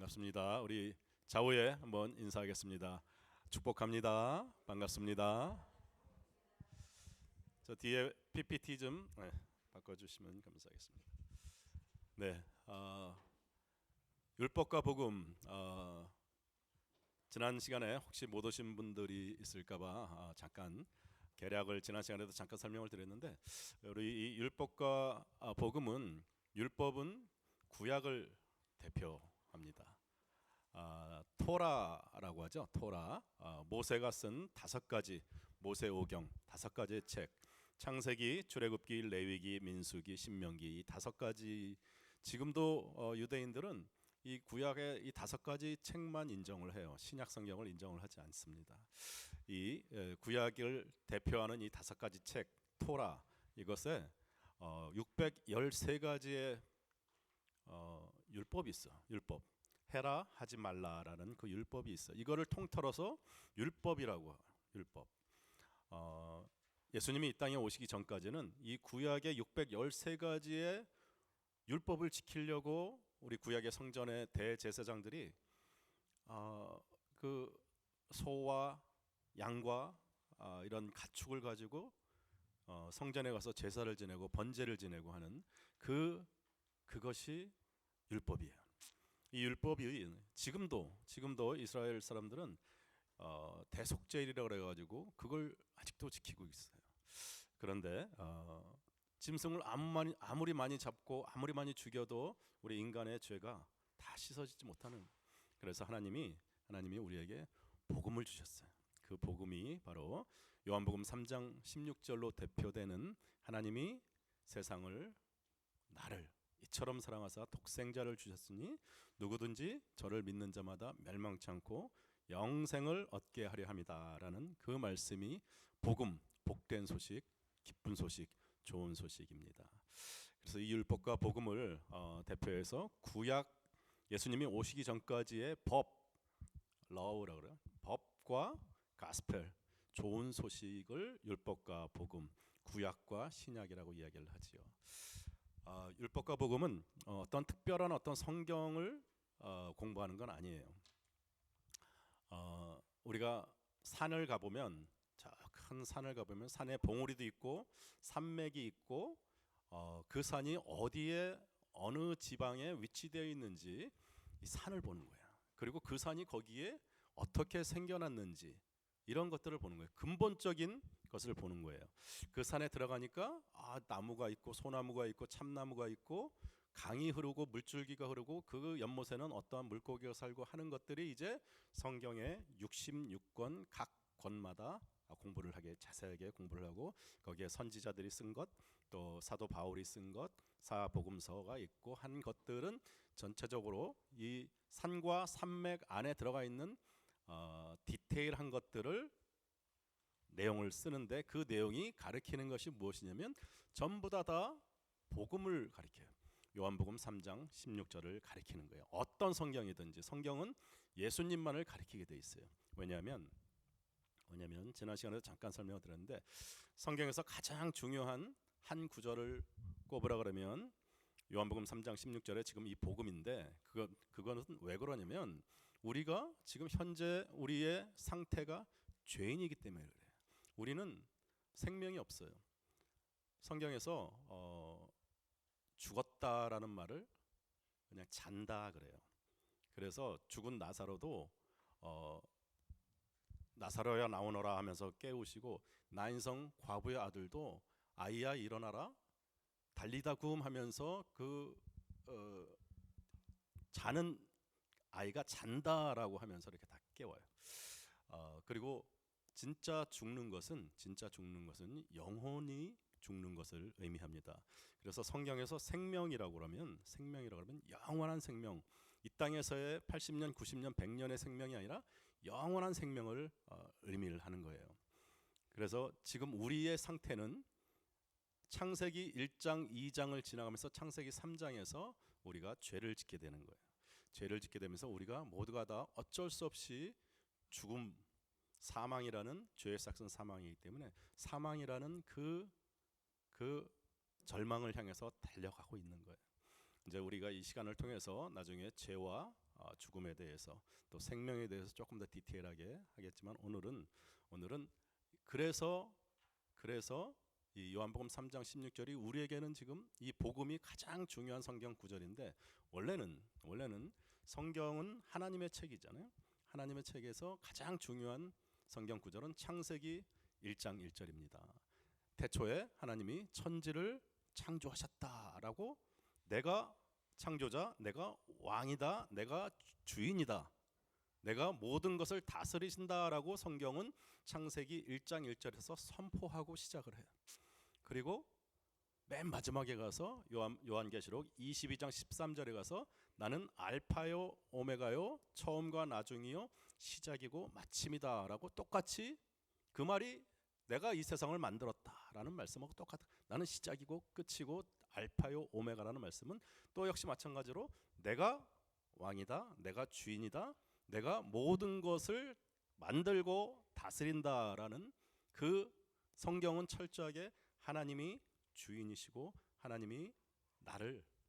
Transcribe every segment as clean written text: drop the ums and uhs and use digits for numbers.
반갑습니다. 우리 좌우에 한번 인사하겠습니다. 축복합니다. 반갑습니다. 저 뒤에 PPT 좀 바꿔주시면 감사하겠습니다. 네, 율법과 복음. 지난 시간에 혹시 못 오신 분들이 있을까봐 잠깐 개략을 지난 시간에도 잠깐 설명을 드렸는데, 우리 이 율법과 복음은, 율법은 구약을 대표합니다. 토라라고 하죠. 토라. 모세가 쓴 5가지 모세오경 5가지의 책, 창세기, 출애굽기, 레위기, 민수기, 신명기, 이 5가지. 지금도 유대인들은 이 구약의 이 5가지 책만 인정을 해요. 신약 성경을 인정을 하지 않습니다. 이 구약을 대표하는 이 5가지 책 토라, 이것에 613가지의 율법이 있어. 율법. 해라 하지 말라라는 그 율법이 있어. 이거를 통틀어서 율법이라고 해요. 율법. 예수님이 이 땅에 오시기 전까지는 이 구약의 613가지의 율법을 지키려고 우리 구약의 성전의 대제사장들이 그 소와 양과 이런 가축을 가지고 성전에 가서 제사를 지내고 번제를 지내고 하는 그것이 율법이에요. 이 율법이 지금도 이스라엘 사람들은 대속죄일이라고 그래가지고 그걸 아직도 지키고 있어요. 그런데 짐승을 아무리 많이 잡고 아무리 많이 죽여도 우리 인간의 죄가 다 씻어지지 못하는, 그래서 하나님이 우리에게 복음을 주셨어요. 그 복음이 바로 요한복음 3장 16절로 대표되는, 하나님이 세상을, 나를 이처럼 사랑하사 독생자를 주셨으니 누구든지 저를 믿는 자마다 멸망치 않고 영생을 얻게 하려 함이다라는 그 말씀이 복음, 복된 소식, 기쁜 소식, 좋은 소식입니다. 그래서 이 율법과 복음을 대표해서 구약, 예수님이 오시기 전까지의 법, law라고 그래요. 법과 가스펠, 좋은 소식을 율법과 복음, 구약과 신약이라고 이야기를 하지요. 율법과 복음은 어떤 특별한 어떤 성경을 공부하는 건 아니에요. 우리가 산을 가보면, 저 큰 산을 가보면 산에 봉우리도 있고 산맥이 있고 그 산이 어디에 어느 지방에 위치되어 있는지 이 산을 보는 거예요. 그리고 그 산이 거기에 어떻게 생겨났는지 이런 것들을 보는 거예요. 근본적인 것을 보는 거예요. 그 산에 들어가니까 나무가 있고 소나무가 있고 참나무가 있고 강이 흐르고 물줄기가 흐르고 그 연못에는 어떠한 물고기가 살고 하는 것들이 이제 성경의 66권 각 권마다 공부를 하게, 자세하게 공부를 하고, 거기에 선지자들이 쓴 것, 또 사도 바울이 쓴 것, 사복음서가 있고 한 것들은 전체적으로 이 산과 산맥 안에 들어가 있는 디테일한 것들을, 내용을 쓰는데, 그 내용이 가르치는 것이 무엇이냐면 전부 다 복음을 가르쳐요. 요한복음 3장 16절을 가르치는 거예요. 어떤 성경이든지 성경은 예수님만을 가르치게 돼 있어요. 왜냐하면 지난 시간에도 잠깐 설명을 드렸는데, 성경에서 가장 중요한 한 구절을 꼽으라 그러면 요한복음 3장 16절에 지금 이 복음인데, 그거는 왜 그러냐면 우리가 지금 현재 우리의 상태가 죄인이기 때문에 그래요. 우리는 생명이 없어요. 성경에서 죽었다라는 말을 그냥 잔다 그래요. 그래서 죽은 나사로도 나사로야 나오너라 하면서 깨우시고, 나인성 과부의 아들도 아이야 일어나라 달리다 굼 하면서 자는 아이가 잔다라고 하면서 이렇게 다 깨워요. 그리고 진짜 죽는 것은 영혼이 죽는 것을 의미합니다. 그래서 성경에서 생명이라고 그러면 영원한 생명, 이 땅에서의 80년, 90년, 100년의 생명이 아니라 영원한 생명을 의미를 하는 거예요. 그래서 지금 우리의 상태는 창세기 1장, 2장을 지나가면서 창세기 3장에서 우리가 죄를 짓게 되는 거예요. 죄를 짓게 되면서 우리가 모두가 다 어쩔 수 없이 죽음, 사망이라는, 죄의 삭은 사망이기 때문에 사망이라는 그 절망을 향해서 달려가고 있는 거예요. 이제 우리가 이 시간을 통해서 나중에 죄와 죽음에 대해서 또 생명에 대해서 조금 더 디테일하게 하겠지만 오늘은 그래서 이 요한복음 3장 16절이 우리에게는 지금 이 복음이 가장 중요한 성경 구절인데 원래는 성경은 하나님의 책이잖아요. 하나님의 책에서 가장 중요한 성경 구절은 창세기 1장 1절입니다. 태초에 하나님이 천지를 창조하셨다라고 내가 창조자, 내가 왕이다, 내가 주인이다, 내가 모든 것을 다스리신다라고 성경은 창세기 1장 1절에서 선포하고 시작을 해요. 그리고 맨 마지막에 가서 요한계시록 22장 13절에 가서 나는 알파요 오메가요 처음과 나중이요 시작이고 마침이다라고 똑같이 그 말이 내가 이 세상을 만들었다라는 말씀하고 똑같아. 나는 시작이고 끝이고 알파요 오메가라는 말씀은 또 역시 마찬가지로 내가 왕이다, 내가 주인이다, 내가 모든 것을 만들고 다스린다라는 그 성경은 철저하게 하나님이 주인이시고 하나님이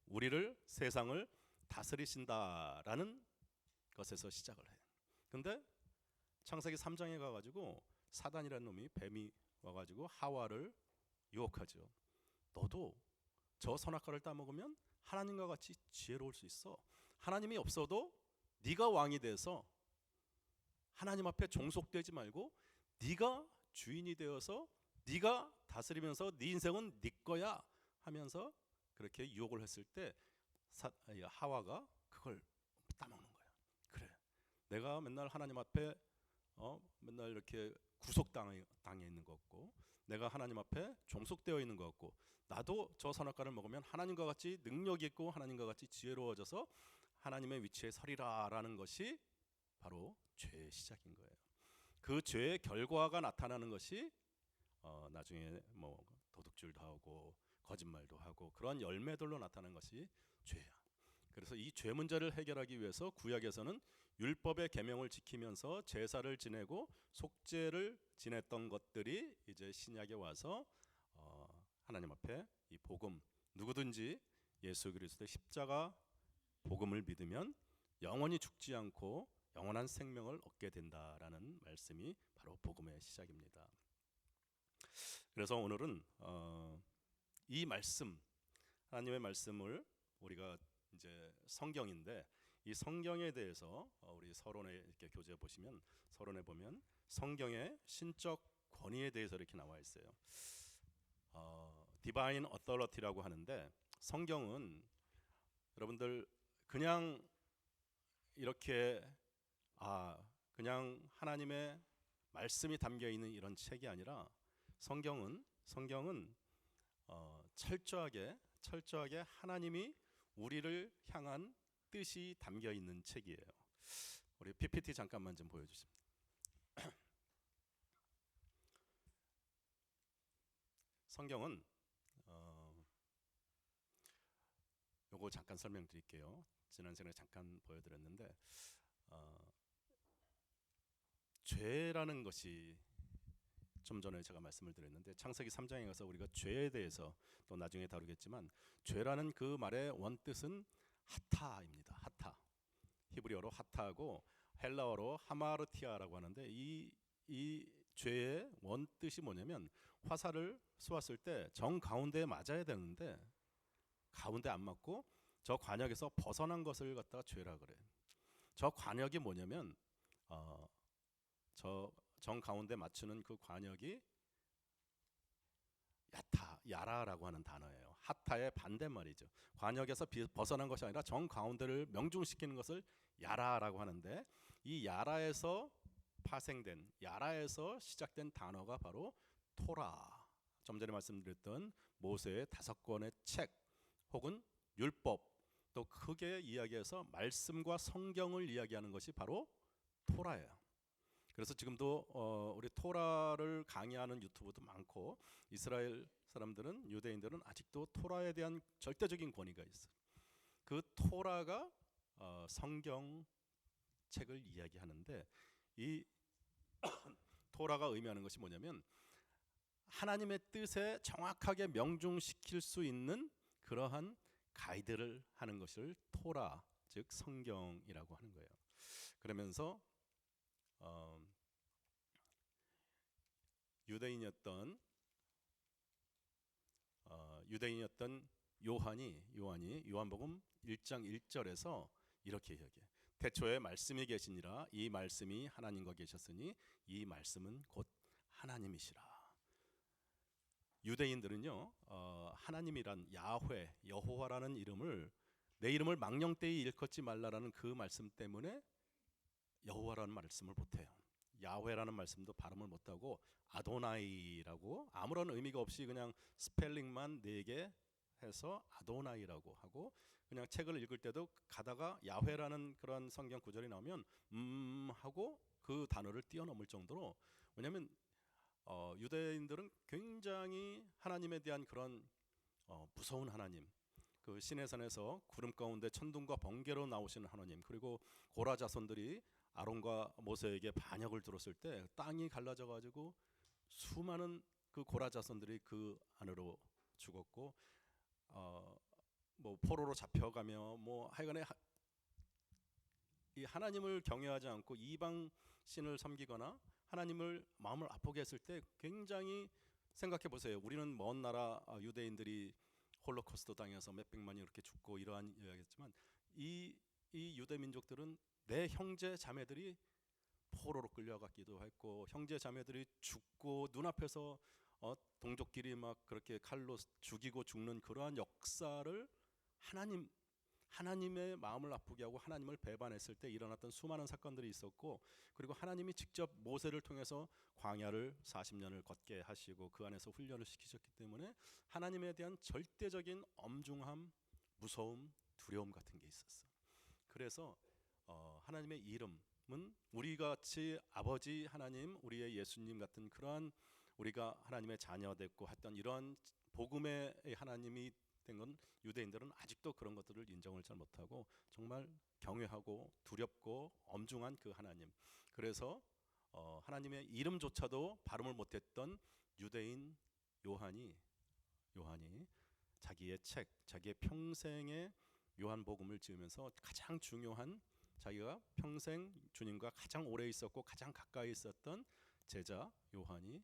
우리를 세상을 다스리신다라는 것에서 시작을 해요. 근데 창세기 3장에 가가지고 사단이라는 놈이 뱀이 와가지고 하와를 유혹하죠. 너도 저 선악과를 따먹으면 하나님과 같이 지혜로울 수 있어. 하나님이 없어도 네가 왕이 돼서 하나님 앞에 종속되지 말고 네가 주인이 되어서 네가 다스리면서 네 인생은 네 거야 하면서 그렇게 유혹을 했을 때 하와가 그걸 따먹는 거야. 그래, 내가 맨날 하나님 앞에 맨날 이렇게 구속당해 있는 것 같고 내가 하나님 앞에 종속되어 있는 것 같고 나도 저 선악과를 먹으면 하나님과 같이 능력 있고 하나님과 같이 지혜로워져서 하나님의 위치에 서리라라는 것이 바로 죄의 시작인 거예요. 그 죄의 결과가 나타나는 것이 나중에 뭐 도둑질도 하고 거짓말도 하고 그런 열매들로 나타나는 것이 죄야. 그래서 이 죄 문제를 해결하기 위해서 구약에서는 율법의 계명을 지키면서 제사를 지내고 속죄를 지냈던 것들이 이제 신약에 와서 하나님 앞에 이 복음, 누구든지 예수 그리스도의 십자가 복음을 믿으면 영원히 죽지 않고 영원한 생명을 얻게 된다라는 말씀이 바로 복음의 시작입니다. 그래서 오늘은 이 말씀, 하나님의 말씀을 우리가 이제 성경인데 이 성경에 대해서 우리 서론에 이렇게 교재 보시면 서론에 보면 성경의 신적 권위에 대해서 이렇게 나와 있어요. 디바인 어থ리티라고 하는데 성경은 여러분들 그냥 이렇게 그냥 하나님의 말씀이 담겨 있는 이런 책이 아니라 성경은 철저하게 하나님이 우리를 향한 뜻이 담겨 있는 책이에요. 우리 PPT 잠깐만 좀 보여주십시오. 성경은 요거 잠깐 설명드릴게요. 지난 시간에 잠깐 보여드렸는데 죄라는 것이 좀 전에 제가 말씀을 드렸는데 창세기 3장에 가서 우리가 죄에 대해서 또 나중에 다루겠지만 죄라는 그 말의 원뜻은 하타입니다. 하타. 히브리어로 하타하고 헬라어로 하마르티아라고 하는데 이 죄의 원뜻이 뭐냐면 화살을 쏘았을 때 정 가운데에 맞아야 되는데 가운데 안 맞고 저 관역에서 벗어난 것을 갖다가 죄라 그래. 저 관역이 뭐냐면 저 정 가운데 맞추는 그 관역이 야라라고 하는 단어예요. 하타의 반대말이죠. 관역에서 벗어난 것이 아니라 정 가운데를 명중시키는 것을 야라라고 하는데 이 야라에서 파생된 야라에서 시작된 단어가 바로 토라. 좀 전에 말씀드렸던 모세의 5권의 책 혹은 율법 또 크게 이야기해서 말씀과 성경을 이야기하는 것이 바로 토라예요. 그래서 지금도 우리 토라를 강의하는 유튜브도 많고 이스라엘 사람들은 유대인들은 아직도 토라에 대한 절대적인 권위가 있어요. 그 토라가 성경 책을 이야기하는데 이 토라가 의미하는 것이 뭐냐면 하나님의 뜻에 정확하게 명중시킬 수 있는 그러한 가이드를 하는 것을 토라 즉 성경이라고 하는 거예요. 그러면서 어, 유대인이었던 요한이 요한복음 1장 1절에서 이렇게 이야기해요. 태초에 말씀이 계시니라. 이 말씀이 하나님과 계셨으니 이 말씀은 곧 하나님이시라. 유대인들은요, 하나님이란 야훼, 여호와라는 이름을 내 이름을 망령되이 일컫지 말라라는 그 말씀 때문에 여호와라는 말씀을 못해요. 야훼라는 말씀도 발음을 못하고 아도나이라고 아무런 의미가 없이 그냥 스펠링만 4개 해서 아도나이라고 하고, 그냥 책을 읽을 때도 가다가 야훼라는 그런 성경 구절이 나오면 하고 그 단어를 뛰어넘을 정도로, 왜냐하면 유대인들은 굉장히 하나님에 대한 그런 무서운 하나님, 그 시내산에서 구름 가운데 천둥과 번개로 나오시는 하나님, 그리고 고라 자손들이 아론과 모세에게 반역을 들었을 때 땅이 갈라져 가지고 수많은 그 고라 자손들이 그 안으로 죽었고, 뭐 포로로 잡혀가며 뭐 하여간에 이 하나님을 경외하지 않고 이방 신을 섬기거나 하나님을 마음을 아프게 했을 때, 굉장히 생각해 보세요. 우리는 먼 나라 유대인들이 홀로코스트 당해서 몇백만이 이렇게 죽고 이러한 이야기했지만, 이 유대 민족들은 내 형제 자매들이 포로로 끌려갔기도 했고, 형제 자매들이 죽고 눈앞에서 동족끼리 막 그렇게 칼로 죽이고 죽는 그러한 역사를 하나님의 마음을 아프게 하고 하나님을 배반했을 때 일어났던 수많은 사건들이 있었고, 그리고 하나님이 직접 모세를 통해서 광야를 40년을 걷게 하시고 그 안에서 훈련을 시키셨기 때문에 하나님에 대한 절대적인 엄중함, 무서움, 두려움 같은 게 있었어. 그래서 하나님의 이름은 우리같이 아버지 하나님, 우리의 예수님 같은 그러한 우리가 하나님의 자녀 됐고 했던 이러한 복음의 하나님이 된 건 유대인들은 아직도 그런 것들을 인정을 잘 못하고 정말 경외하고 두렵고 엄중한 그 하나님. 그래서 하나님의 이름조차도 발음을 못했던 유대인 요한이 자기의 책, 자기의 평생의 요한복음을 지으면서 가장 중요한, 자기가 평생 주님과 가장 오래 있었고 가장 가까이 있었던 제자 요한이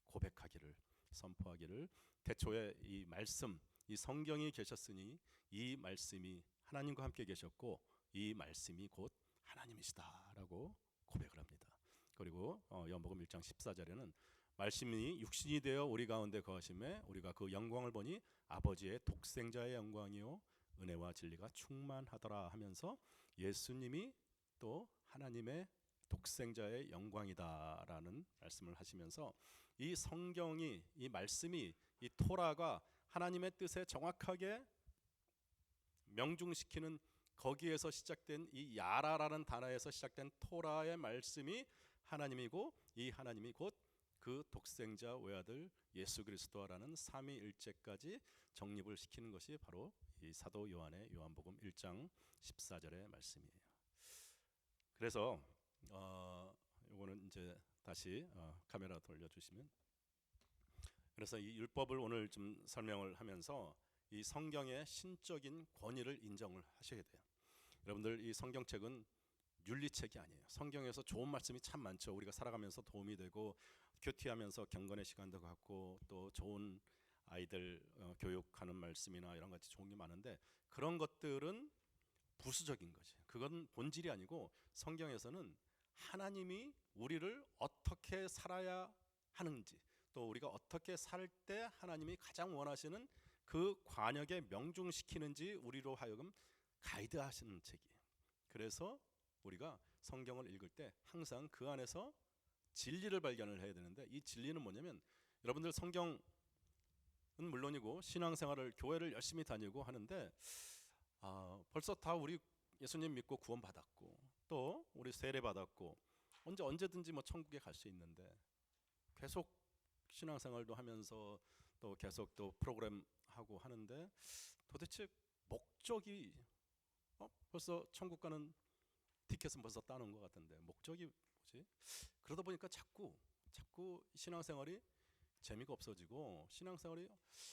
고백하기를, 선포하기를, 태초에 이 말씀, 이 성경이 계셨으니 이 말씀이 하나님과 함께 계셨고 이 말씀이 곧 하나님이시다라고 고백을 합니다. 그리고 요한복음 1장 14절에는 말씀이 육신이 되어 우리 가운데 거하심에 우리가 그 영광을 보니 아버지의 독생자의 영광이요 은혜와 진리가 충만하더라 하면서 예수님이 또 하나님의 독생자의 영광이다라는 말씀을 하시면서, 이 성경이, 이 말씀이, 이 토라가 하나님의 뜻에 정확하게 명중시키는, 거기에서 시작된 이 야라라는 단어에서 시작된 토라의 말씀이 하나님이고, 이 하나님이 곧 그 독생자 외아들 예수 그리스도라는 삼위일체까지 정립을 시키는 것이 바로 이 사도 요한의 요한복음 1장 14절의 말씀이에요. 그래서 이거는 이제 다시 카메라 돌려주시면, 그래서 이 율법을 오늘 좀 설명을 하면서 이 성경의 신적인 권위를 인정을 하셔야 돼요. 여러분들, 이 성경책은 윤리책이 아니에요. 성경에서 좋은 말씀이 참 많죠. 우리가 살아가면서 도움이 되고 큐티하면서 경건의 시간도 갖고 또 좋은 아이들 교육하는 말씀이나 이런 같이 좋은 게 많은데, 그런 것들은 부수적인 거지. 그건 본질이 아니고, 성경에서는 하나님이 우리를 어떻게 살아야 하는지, 또 우리가 어떻게 살 때 하나님이 가장 원하시는 그 관역에 명중시키는지 우리로 하여금 가이드하시는 책이에요. 그래서 우리가 성경을 읽을 때 항상 그 안에서 진리를 발견을 해야 되는데, 이 진리는 뭐냐면, 여러분들 성경은 물론이고 신앙생활을, 교회를 열심히 다니고 하는데 벌써 다 우리 예수님 믿고 구원 받았고 또 우리 세례 받았고 언제든지 뭐 천국에 갈 수 있는데, 계속 신앙생활도 하면서 또 계속 또 프로그램 하고 하는데, 도대체 목적이 벌써 천국 가는 티켓은 벌써 따놓은 것 같은데 목적이 뭐지? 그러다 보니까 자꾸 신앙생활이 재미가 없어지고, 신앙생활이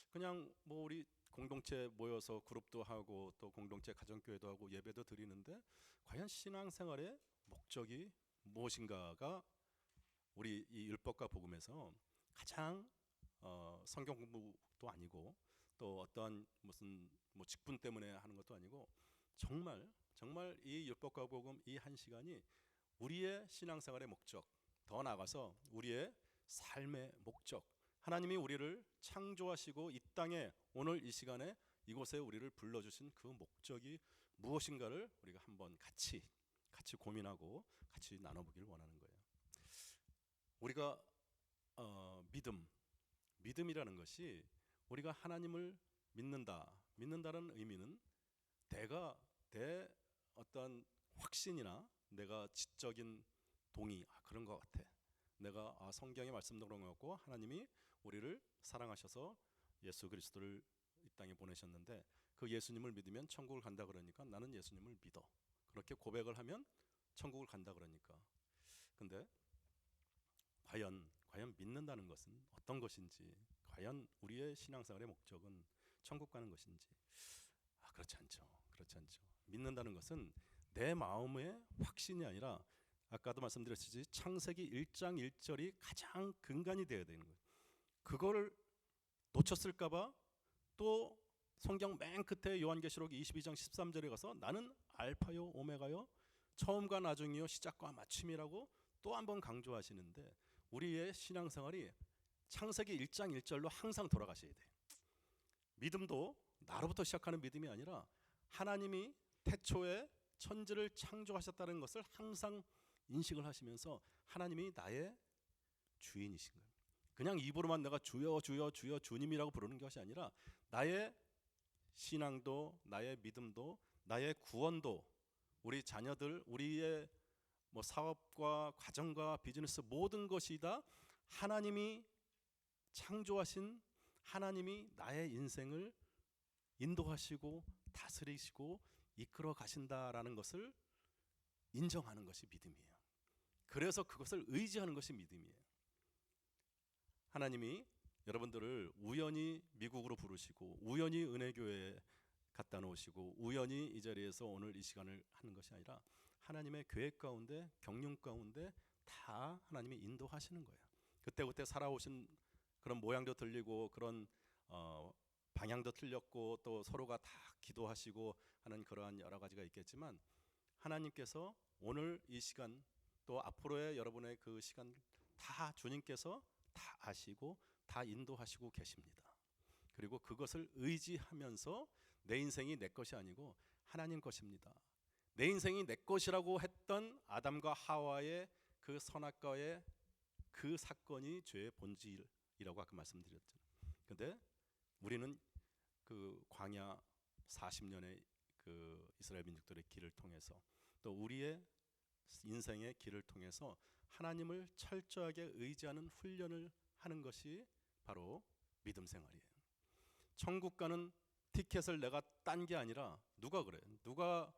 그냥 뭐 우리 공동체 모여서 그룹도 하고 또 공동체 가정교회도 하고 예배도 드리는데 과연 신앙생활의 목적이 무엇인가가 우리 이 율법과 복음에서 가장 성경 공부도 아니고 또 어떠한 무슨 뭐 직분 때문에 하는 것도 아니고 정말 정말 이 율법과 복음 이 한 시간이 우리의 신앙생활의 목적, 더 나아가서 우리의 삶의 목적, 하나님이 우리를 창조하시고 이 땅에 오늘 이 시간에 이곳에 우리를 불러주신 그 목적이 무엇인가를 우리가 한번 같이 고민하고 같이 나눠보기를 원하는 거예요. 우리가 믿음이라는 것이 우리가 하나님을 믿는다는 의미는 내 어떤 확신이나 내가 지적인 동의 그런 것 같아. 내가 성경의 말씀도 그런 것 같고 하나님이 우리를 사랑하셔서 예수 그리스도를 이 땅에 보내셨는데 그 예수님을 믿으면 천국을 간다 그러니까 나는 예수님을 믿어. 그렇게 고백을 하면 천국을 간다 그러니까. 근데 과연 믿는다는 것은 어떤 것인지, 과연 우리의 신앙생활의 목적은 천국 가는 것인지, 그렇지 않죠. 믿는다는 것은 내 마음의 확신이 아니라 아까도 말씀드렸듯이 창세기 1장 1절이 가장 근간이 되어야 되는 거예요. 그걸 놓쳤을까봐 또 성경 맨 끝에 요한계시록 22장 13절에 가서 나는 알파요 오메가요 처음과 나중이요 시작과 마침이라고 또 한 번 강조하시는데 우리의 신앙생활이 창세기 1장 1절로 항상 돌아가셔야 돼요. 믿음도 나로부터 시작하는 믿음이 아니라 하나님이 태초에 천지를 창조하셨다는 것을 항상 인식을 하시면서 하나님이 나의 주인이신 거예요. 그냥 입으로만 내가 주여 주여 주여 주님이라고 부르는 것이 아니라 나의 신앙도 나의 믿음도 나의 구원도 우리 자녀들 우리의 뭐 사업과 가정과 비즈니스 모든 것이 다 하나님이 창조하신 하나님이 나의 인생을 인도하시고 다스리시고 이끌어 가신다라는 것을 인정하는 것이 믿음이에요. 그래서 그것을 의지하는 것이 믿음이에요. 하나님이 여러분들을 우연히 미국으로 부르시고 우연히 은혜교회에 갖다 놓으시고 우연히 이 자리에서 오늘 이 시간을 하는 것이 아니라 하나님의 계획 가운데 경륜 가운데 다 하나님이 인도하시는 거예요. 그때 살아오신 그런 모양도 틀리고 그런 방향도 틀렸고 또 서로가 다 기도하시고 하는 그러한 여러 가지가 있겠지만 하나님께서 오늘 이 시간 또 앞으로의 여러분의 그 시간 다 주님께서 다 아시고 다 인도하시고 계십니다. 그리고 그것을 의지하면서 내 인생이 내 것이 아니고 하나님 것입니다. 내 인생이 내 것이라고 했던 아담과 하와의 그 선악과의 그 사건이 죄의 본질이라고 아까 말씀드렸잖아요. 근데 우리는 그 광야 40년의 그 이스라엘 민족들의 길을 통해서 또 우리의 인생의 길을 통해서 하나님을 철저하게 의지하는 훈련을 하는 것이 바로 믿음 생활이에요. 천국 가는 티켓을 내가 딴 게 아니라 누가 그래? 누가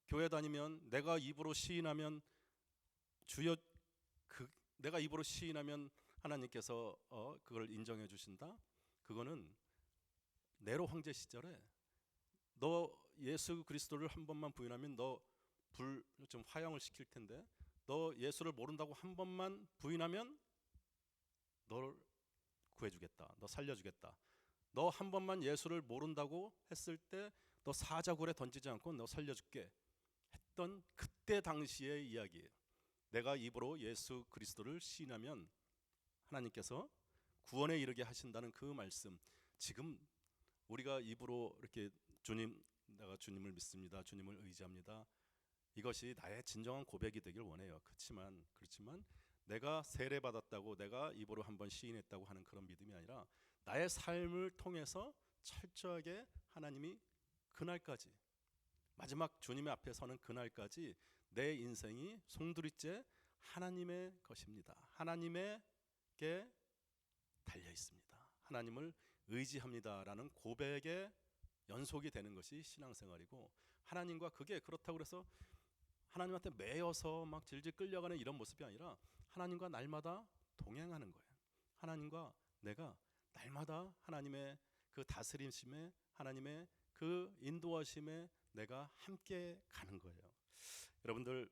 교회 다니면 내가 입으로 시인하면 주여 내가 입으로 시인하면 하나님께서 그걸 인정해 주신다? 그거는 네로 황제 시절에 너 예수 그리스도를 한 번만 부인하면 너 불 좀 화형을 시킬 텐데 너 예수를 모른다고 한 번만 부인하면 널 구해주겠다. 너 살려주겠다. 너 한 번만 예수를 모른다고 했을 때 너 사자굴에 던지지 않고 너 살려줄게 했던 그때 당시의 이야기예요. 내가 입으로 예수 그리스도를 시인하면 하나님께서 구원에 이르게 하신다는 그 말씀. 지금 우리가 입으로 이렇게 내가 주님을 믿습니다. 주님을 의지합니다. 이것이 나의 진정한 고백이 되길 원해요. 그렇지만 내가 세례받았다고 내가 입으로 한번 시인했다고 하는 그런 믿음이 아니라 나의 삶을 통해서 철저하게 하나님이 그날까지 마지막 주님의 앞에 서는 그날까지 내 인생이 송두리째 하나님의 것입니다. 하나님에게 달려 있습니다. 하나님을 의지합니다라는 고백의 연속이 되는 것이 신앙생활이고 하나님과 그게 그렇다고 해서 하나님한테 매여서 막 질질 끌려가는 이런 모습이 아니라 하나님과 날마다 동행하는 거예요. 하나님과 내가 날마다 하나님의 그 다스림심에 하나님의 그 인도하심에 내가 함께 가는 거예요. 여러분들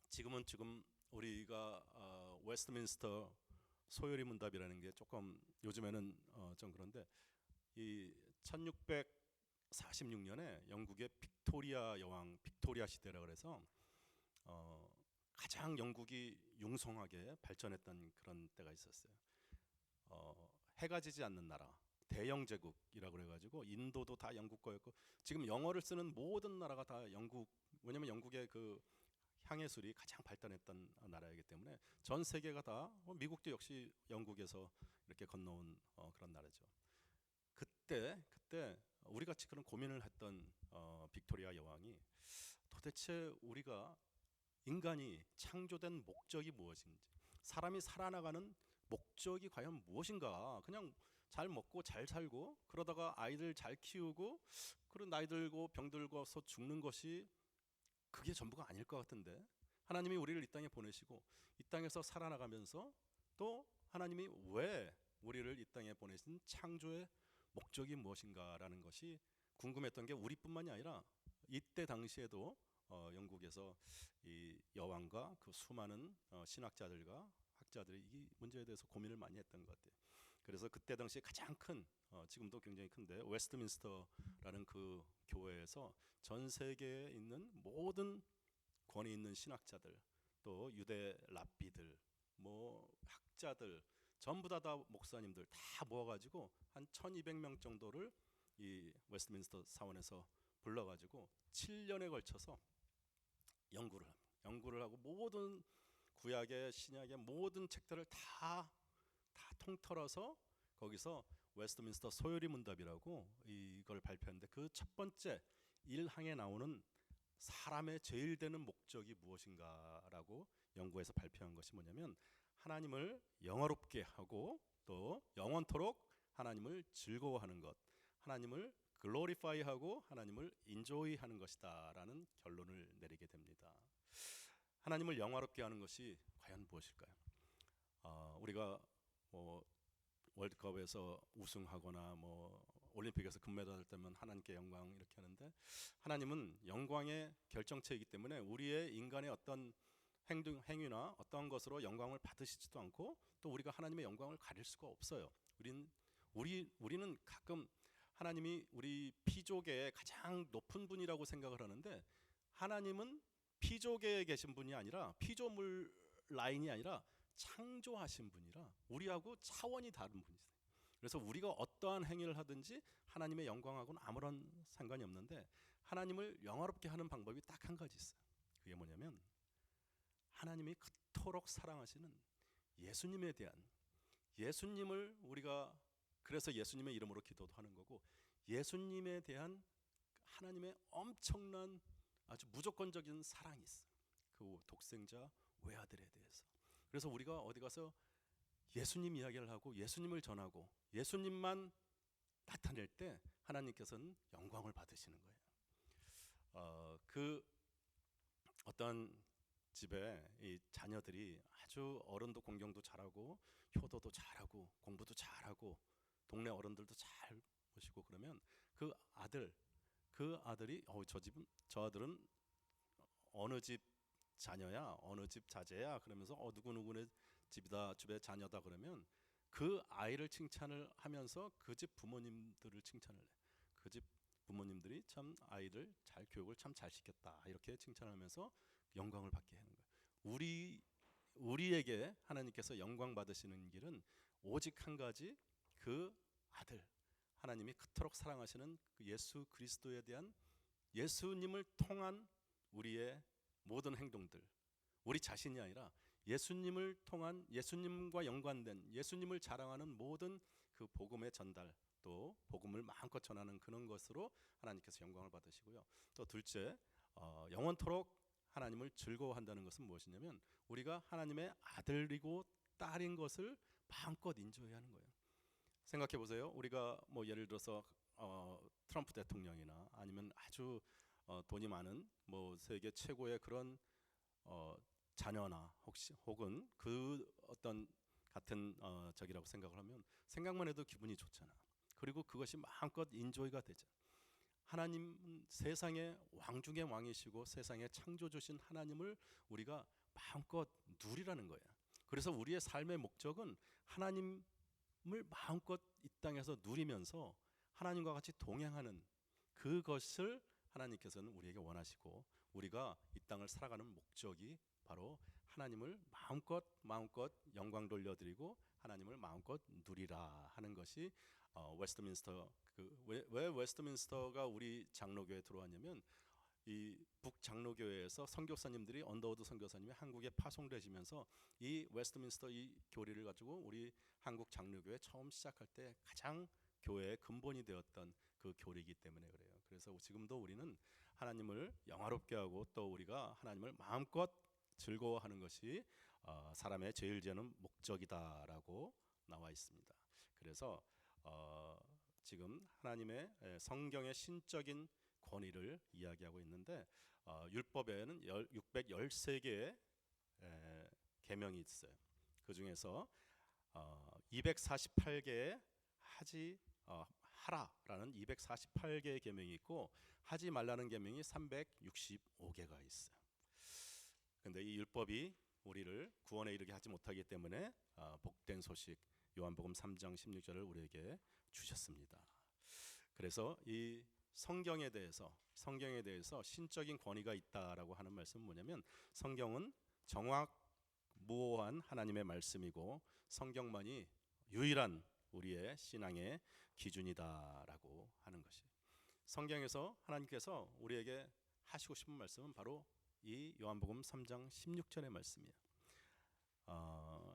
지금 우리가 웨스트민스터 소요리 문답이라는 게 조금 요즘에는 좀 그런데 이 1646년에 영국의 빅토리아 여왕 빅토리아 시대라 그래서 가장 영국이 융성하게 발전했던 그런 때가 있었어요. 해가 지지 않는 나라 대영 제국이라고 그래가지고 인도도 다 영국 거였고 지금 영어를 쓰는 모든 나라가 다 영국 왜냐면 영국의 그 향예술이 가장 발달했던 나라이기 때문에 전 세계가 다 미국도 역시 영국에서 이렇게 건너온 그런 나라죠. 그때 우리 같이 그런 고민을 했던 빅토리아 여왕이 도대체 우리가 인간이 창조된 목적이 무엇인지 사람이 살아나가는 목적이 과연 무엇인가 그냥 잘 먹고 잘 살고 그러다가 아이들 잘 키우고 그런 나이 들고 병 들고서 죽는 것이 그게 전부가 아닐 것 같은데 하나님이 우리를 이 땅에 보내시고 이 땅에서 살아나가면서 또 하나님이 왜 우리를 이 땅에 보내신 창조의 목적이 무엇인가라는 것이 궁금했던 게 우리뿐만이 아니라 이때 당시에도 영국에서 이 여왕과 그 수많은 신학자들과 학자들이 이 문제에 대해서 고민을 많이 했던 것 같아요. 그래서 그때 당시 가장 큰 지금도 굉장히 큰데 웨스트민스터라는 그 교회에서 전 세계에 있는 모든 권위 있는 신학자들 또 유대 랍비들 뭐 학자들 전부 다 목사님들 다 모아가지고 한 1200명 정도를 이 웨스트민스터 사원에서 불러가지고 7년에 걸쳐서 연구를 하고 모든 구약의 신약의 모든 책들을 다 통틀어서 거기서 웨스트민스터 소요리 문답이라고 이걸 발표했는데 그 첫 번째 1항에 나오는 사람의 제일 되는 목적이 무엇인가라고 연구해서 발표한 것이 뭐냐면 하나님을 영화롭게 하고 또 영원토록 하나님을 즐거워하는 것, 하나님을 글로리파이하고 하나님을 인조이하는 것이다라는 결론을 내리게 됩니다. 하나님을 영화롭게 하는 것이 과연 무엇일까요? 우리가 뭐 월드컵에서 우승하거나 뭐 올림픽에서 금메달을 따면 하나님께 영광 이렇게 하는데 하나님은 영광의 결정체이기 때문에 우리의 인간의 어떤 행위나 어떠한 것으로 영광을 받으시지도 않고 또 우리가 하나님의 영광을 가릴 수가 없어요. 우리는 가끔 하나님이 우리 피조계의 가장 높은 분이라고 생각을 하는데 하나님은 피조계에 계신 분이 아니라 피조물 라인이 아니라 창조하신 분이라 우리하고 차원이 다른 분이세요. 그래서 우리가 어떠한 행위를 하든지 하나님의 영광하고는 아무런 상관이 없는데 하나님을 영화롭게 하는 방법이 딱 한 가지 있어요. 그게 뭐냐면 하나님이 그토록 사랑하시는 예수님에 대한 예수님을 우리가 그래서 예수님의 이름으로 기도도 하는 거고 예수님에 대한 하나님의 엄청난 아주 무조건적인 사랑이 있어요. 그 독생자 외아들에 대해서. 그래서 우리가 어디 가서 예수님 이야기를 하고 예수님을 전하고 예수님만 나타낼 때 하나님께서는 영광을 받으시는 거예요. 그 어떤 집에 이 자녀들이 아주 어른도 공경도 잘하고 효도도 잘하고 공부도 잘하고 동네 어른들도 잘 모시고 그러면 그 아들이 저 아들은 어느 집 자녀야 어느 집 자제야 그러면서 누구누구네 집의 자녀다 그러면 그 아이를 칭찬을 하면서 그 집 부모님들을 칭찬을 해. 그 집 부모님들이 참 아이들 잘 교육을 참 잘 시켰다 이렇게 칭찬하면서 영광을 받게 하는 거예요. 우리에게 하나님께서 영광 받으시는 길은 오직 한 가지 그 아들 하나님이 그토록 사랑하시는 그 예수 그리스도에 대한 예수님을 통한 우리의 모든 행동들 우리 자신이 아니라 예수님을 통한 예수님과 연관된 예수님을 자랑하는 모든 그 복음의 전달 또 복음을 마음껏 전하는 그런 것으로 하나님께서 영광을 받으시고요. 또 둘째 영원토록 하나님을 즐거워한다는 것은 무엇이냐면 우리가 하나님의 아들이고 딸인 것을 마음껏 인조해야 하는 거예요. 생각해 보세요. 우리가 뭐 예를 들어서 트럼프 대통령이나 아니면 아주 돈이 많은 뭐 세계 최고의 그런 자녀나 혹은 그 어떤 같은 적이라고 생각을 하면 생각만 해도 기분이 좋잖아. 그리고 그것이 마음껏 인조이가 되죠. 하나님은 세상의 왕 중의 왕이시고 세상의 창조주신 하나님을 우리가 마음껏 누리라는 거예요. 그래서 우리의 삶의 목적은 하나님을 마음껏 이 땅에서 누리면서 하나님과 같이 동행하는 그것을 하나님께서는 우리에게 원하시고, 우리가 이 땅을 살아가는 목적이 바로 하나님을 마음껏 영광 돌려드리고 하나님을 마음껏 누리라 하는 것이 웨스트민스터, 왜 웨스트민스터가 우리 장로교에 들어왔냐면, 이 북장로교회에서 선교사님들이, 언더우드 선교사님이 한국에 파송되시면서 이 웨스트민스터 이 교리를 가지고 우리 한국 장로교회 처음 시작할 때 가장 교회의 근본이 되었던 그 교리이기 때문에 그래요. 그래서 지금도 우리는 하나님을 영화롭게 하고 또 우리가 하나님을 마음껏 즐거워하는 것이 사람의 제일 지는 목적이다라고 나와 있습니다. 그래서 지금 하나님의 성경의 신적인 권위를 이야기하고 있는데, 율법에는 613개의 계명이 있어요. 그 중에서 248개의 하라라는 248개의 계명이 있고, 하지 말라는 계명이 365개가 있어요. 근데 이 율법이 우리를 구원에 이르게 하지 못하기 때문에 복된 소식 요한복음 3장 16절을 우리에게 주셨습니다. 그래서 이 성경에 대해서 신적인 권위가 있다라고 하는 말씀은 뭐냐면, 성경은 정확무오한 하나님의 말씀이고 성경만이 유일한 우리의 신앙의 기준이다라고 하는 것이, 성경에서 하나님께서 우리에게 하시고 싶은 말씀은 바로 이 요한복음 3장 16절의 말씀이에요.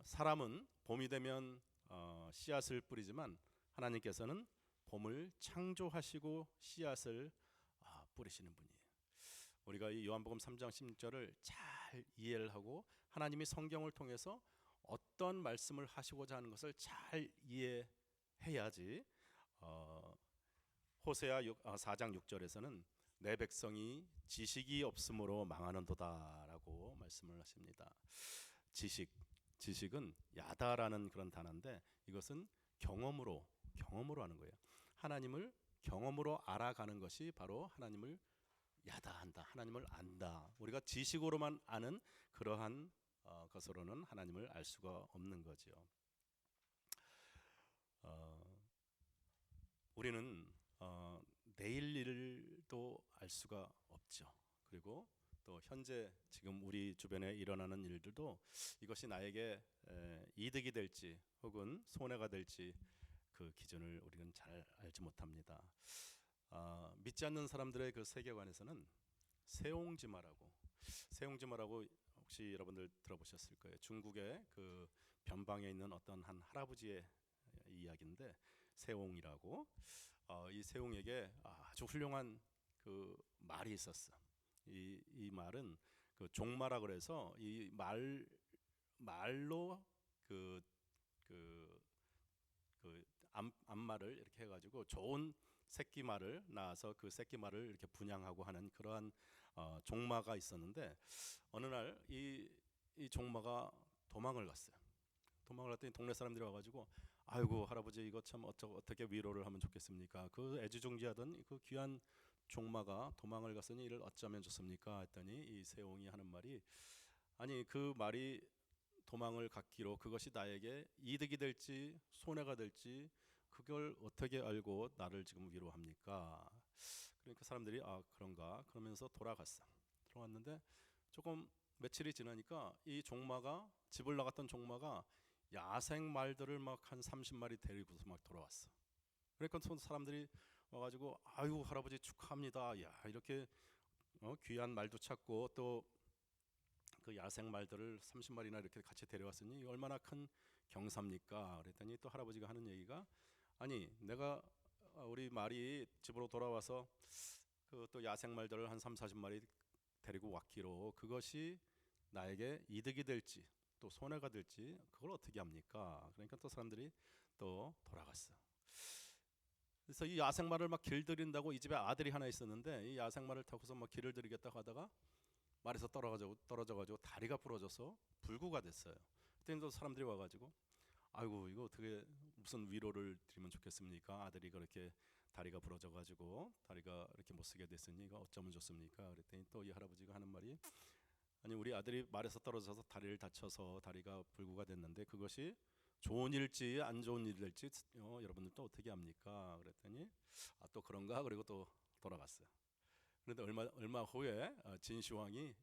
사람은 봄이 되면 씨앗을 뿌리지만 하나님께서는 봄을 창조하시고 씨앗을 뿌리시는 분이에요. 우리가 이 요한복음 3장 16절을 잘 이해를 하고 하나님이 성경을 통해서 어떤 말씀을 하시고자 하는 것을 잘 이해해야지, 호세아 4장 6절에서는 내 백성이 지식이 없으므로 망하는도다라고 말씀을 하십니다. 지식은 야다라는 그런 단어인데, 이것은 경험으로 하는 거예요. 하나님을 경험으로 알아가는 것이 바로 하나님을 야다한다, 하나님을 안다. 우리가 지식으로만 아는 그러한 것으로는 하나님을 알 수가 없는 거죠. 우리는 내일 일도 알 수가 없죠. 그리고 또 현재 지금 우리 주변에 일어나는 일들도 이것이 나에게 이득이 될지 혹은 손해가 될지 그 기준을 우리는 잘 알지 못합니다. 믿지 않는 사람들의 그 세계관에서는 세옹지마라고 혹시 여러분들 들어보셨을 거예요. 중국의 그 변방에 있는 어떤 한 할아버지의 이야기인데, 세옹이라고, 이 세옹에게 아주 훌륭한 그 말이 있었어. 이 말은 그 종마라 그래서 이 말로 암말을 이렇게 해가지고 좋은 새끼 말을 낳아서 그 새끼 말을 이렇게 분양하고 하는 그러한 종마가 있었는데, 어느 날 이 종마가 도망을 갔어요. 도망을 갔더니 동네 사람들이 와가지고, 아이고 할아버지 이거 참 어떻게 위로를 하면 좋겠습니까? 그 애지중지하던 그 귀한 종마가 도망을 갔으니 이를 어쩌면 좋습니까? 했더니 이 세옹이 하는 말이, 아니 그 말이 도망을 갔기로 그것이 나에게 이득이 될지 손해가 될지 그걸 어떻게 알고 나를 지금 위로합니까? 그러니까 사람들이 그런가 그러면서 돌아왔는데, 조금 며칠이 지나니까 이 종마가, 집을 나갔던 종마가 야생 말들을 막 한 30마리 데리고서 막 돌아왔어. 그러니까 사람들이 와가지고, 아유 할아버지 축하합니다. 야 이렇게 귀한 말도 찾고 또 그 야생 말들을 30마리나 이렇게 같이 데려왔으니 얼마나 큰 경사입니까? 그랬더니 또 할아버지가 하는 얘기가, 아니 내가 우리 말이 집으로 돌아와서 그 또 야생 말들을 한 30-40마리 데리고 왔기로 그것이 나에게 이득이 될지 또 손해가 될지 그걸 어떻게 합니까? 그러니까 또 사람들이 또 돌아갔어. 그래서 이 야생말을 막 길들인다고, 이 집에 아들이 하나 있었는데 이 야생말을 타고서 막 길을 들이겠다고 하다가 말에서 떨어져가지고 다리가 부러져서 불구가 됐어요. 그때 또 사람들이 와가지고, 아이고 이거 어떻게 무슨 위로를 드리면 좋겠습니까? 아들이 그렇게 다리가 부러져 가지고 다리가 이렇게 못 쓰게 됐으니 이거 어쩌면 좋습니까? 그랬더니 또 이 할아버지가 하는 말이, 아니 우리 아들이 말에서 떨어져서 다리를 다쳐서 다리가 불구가 됐는데 그것이 좋은 일일지 안 좋은 일일지 여러분들 또 어떻게 합니까? 그랬더니 또 그런가, 그리고 또 돌아갔어요. 그런데 얼마 후에 진시황이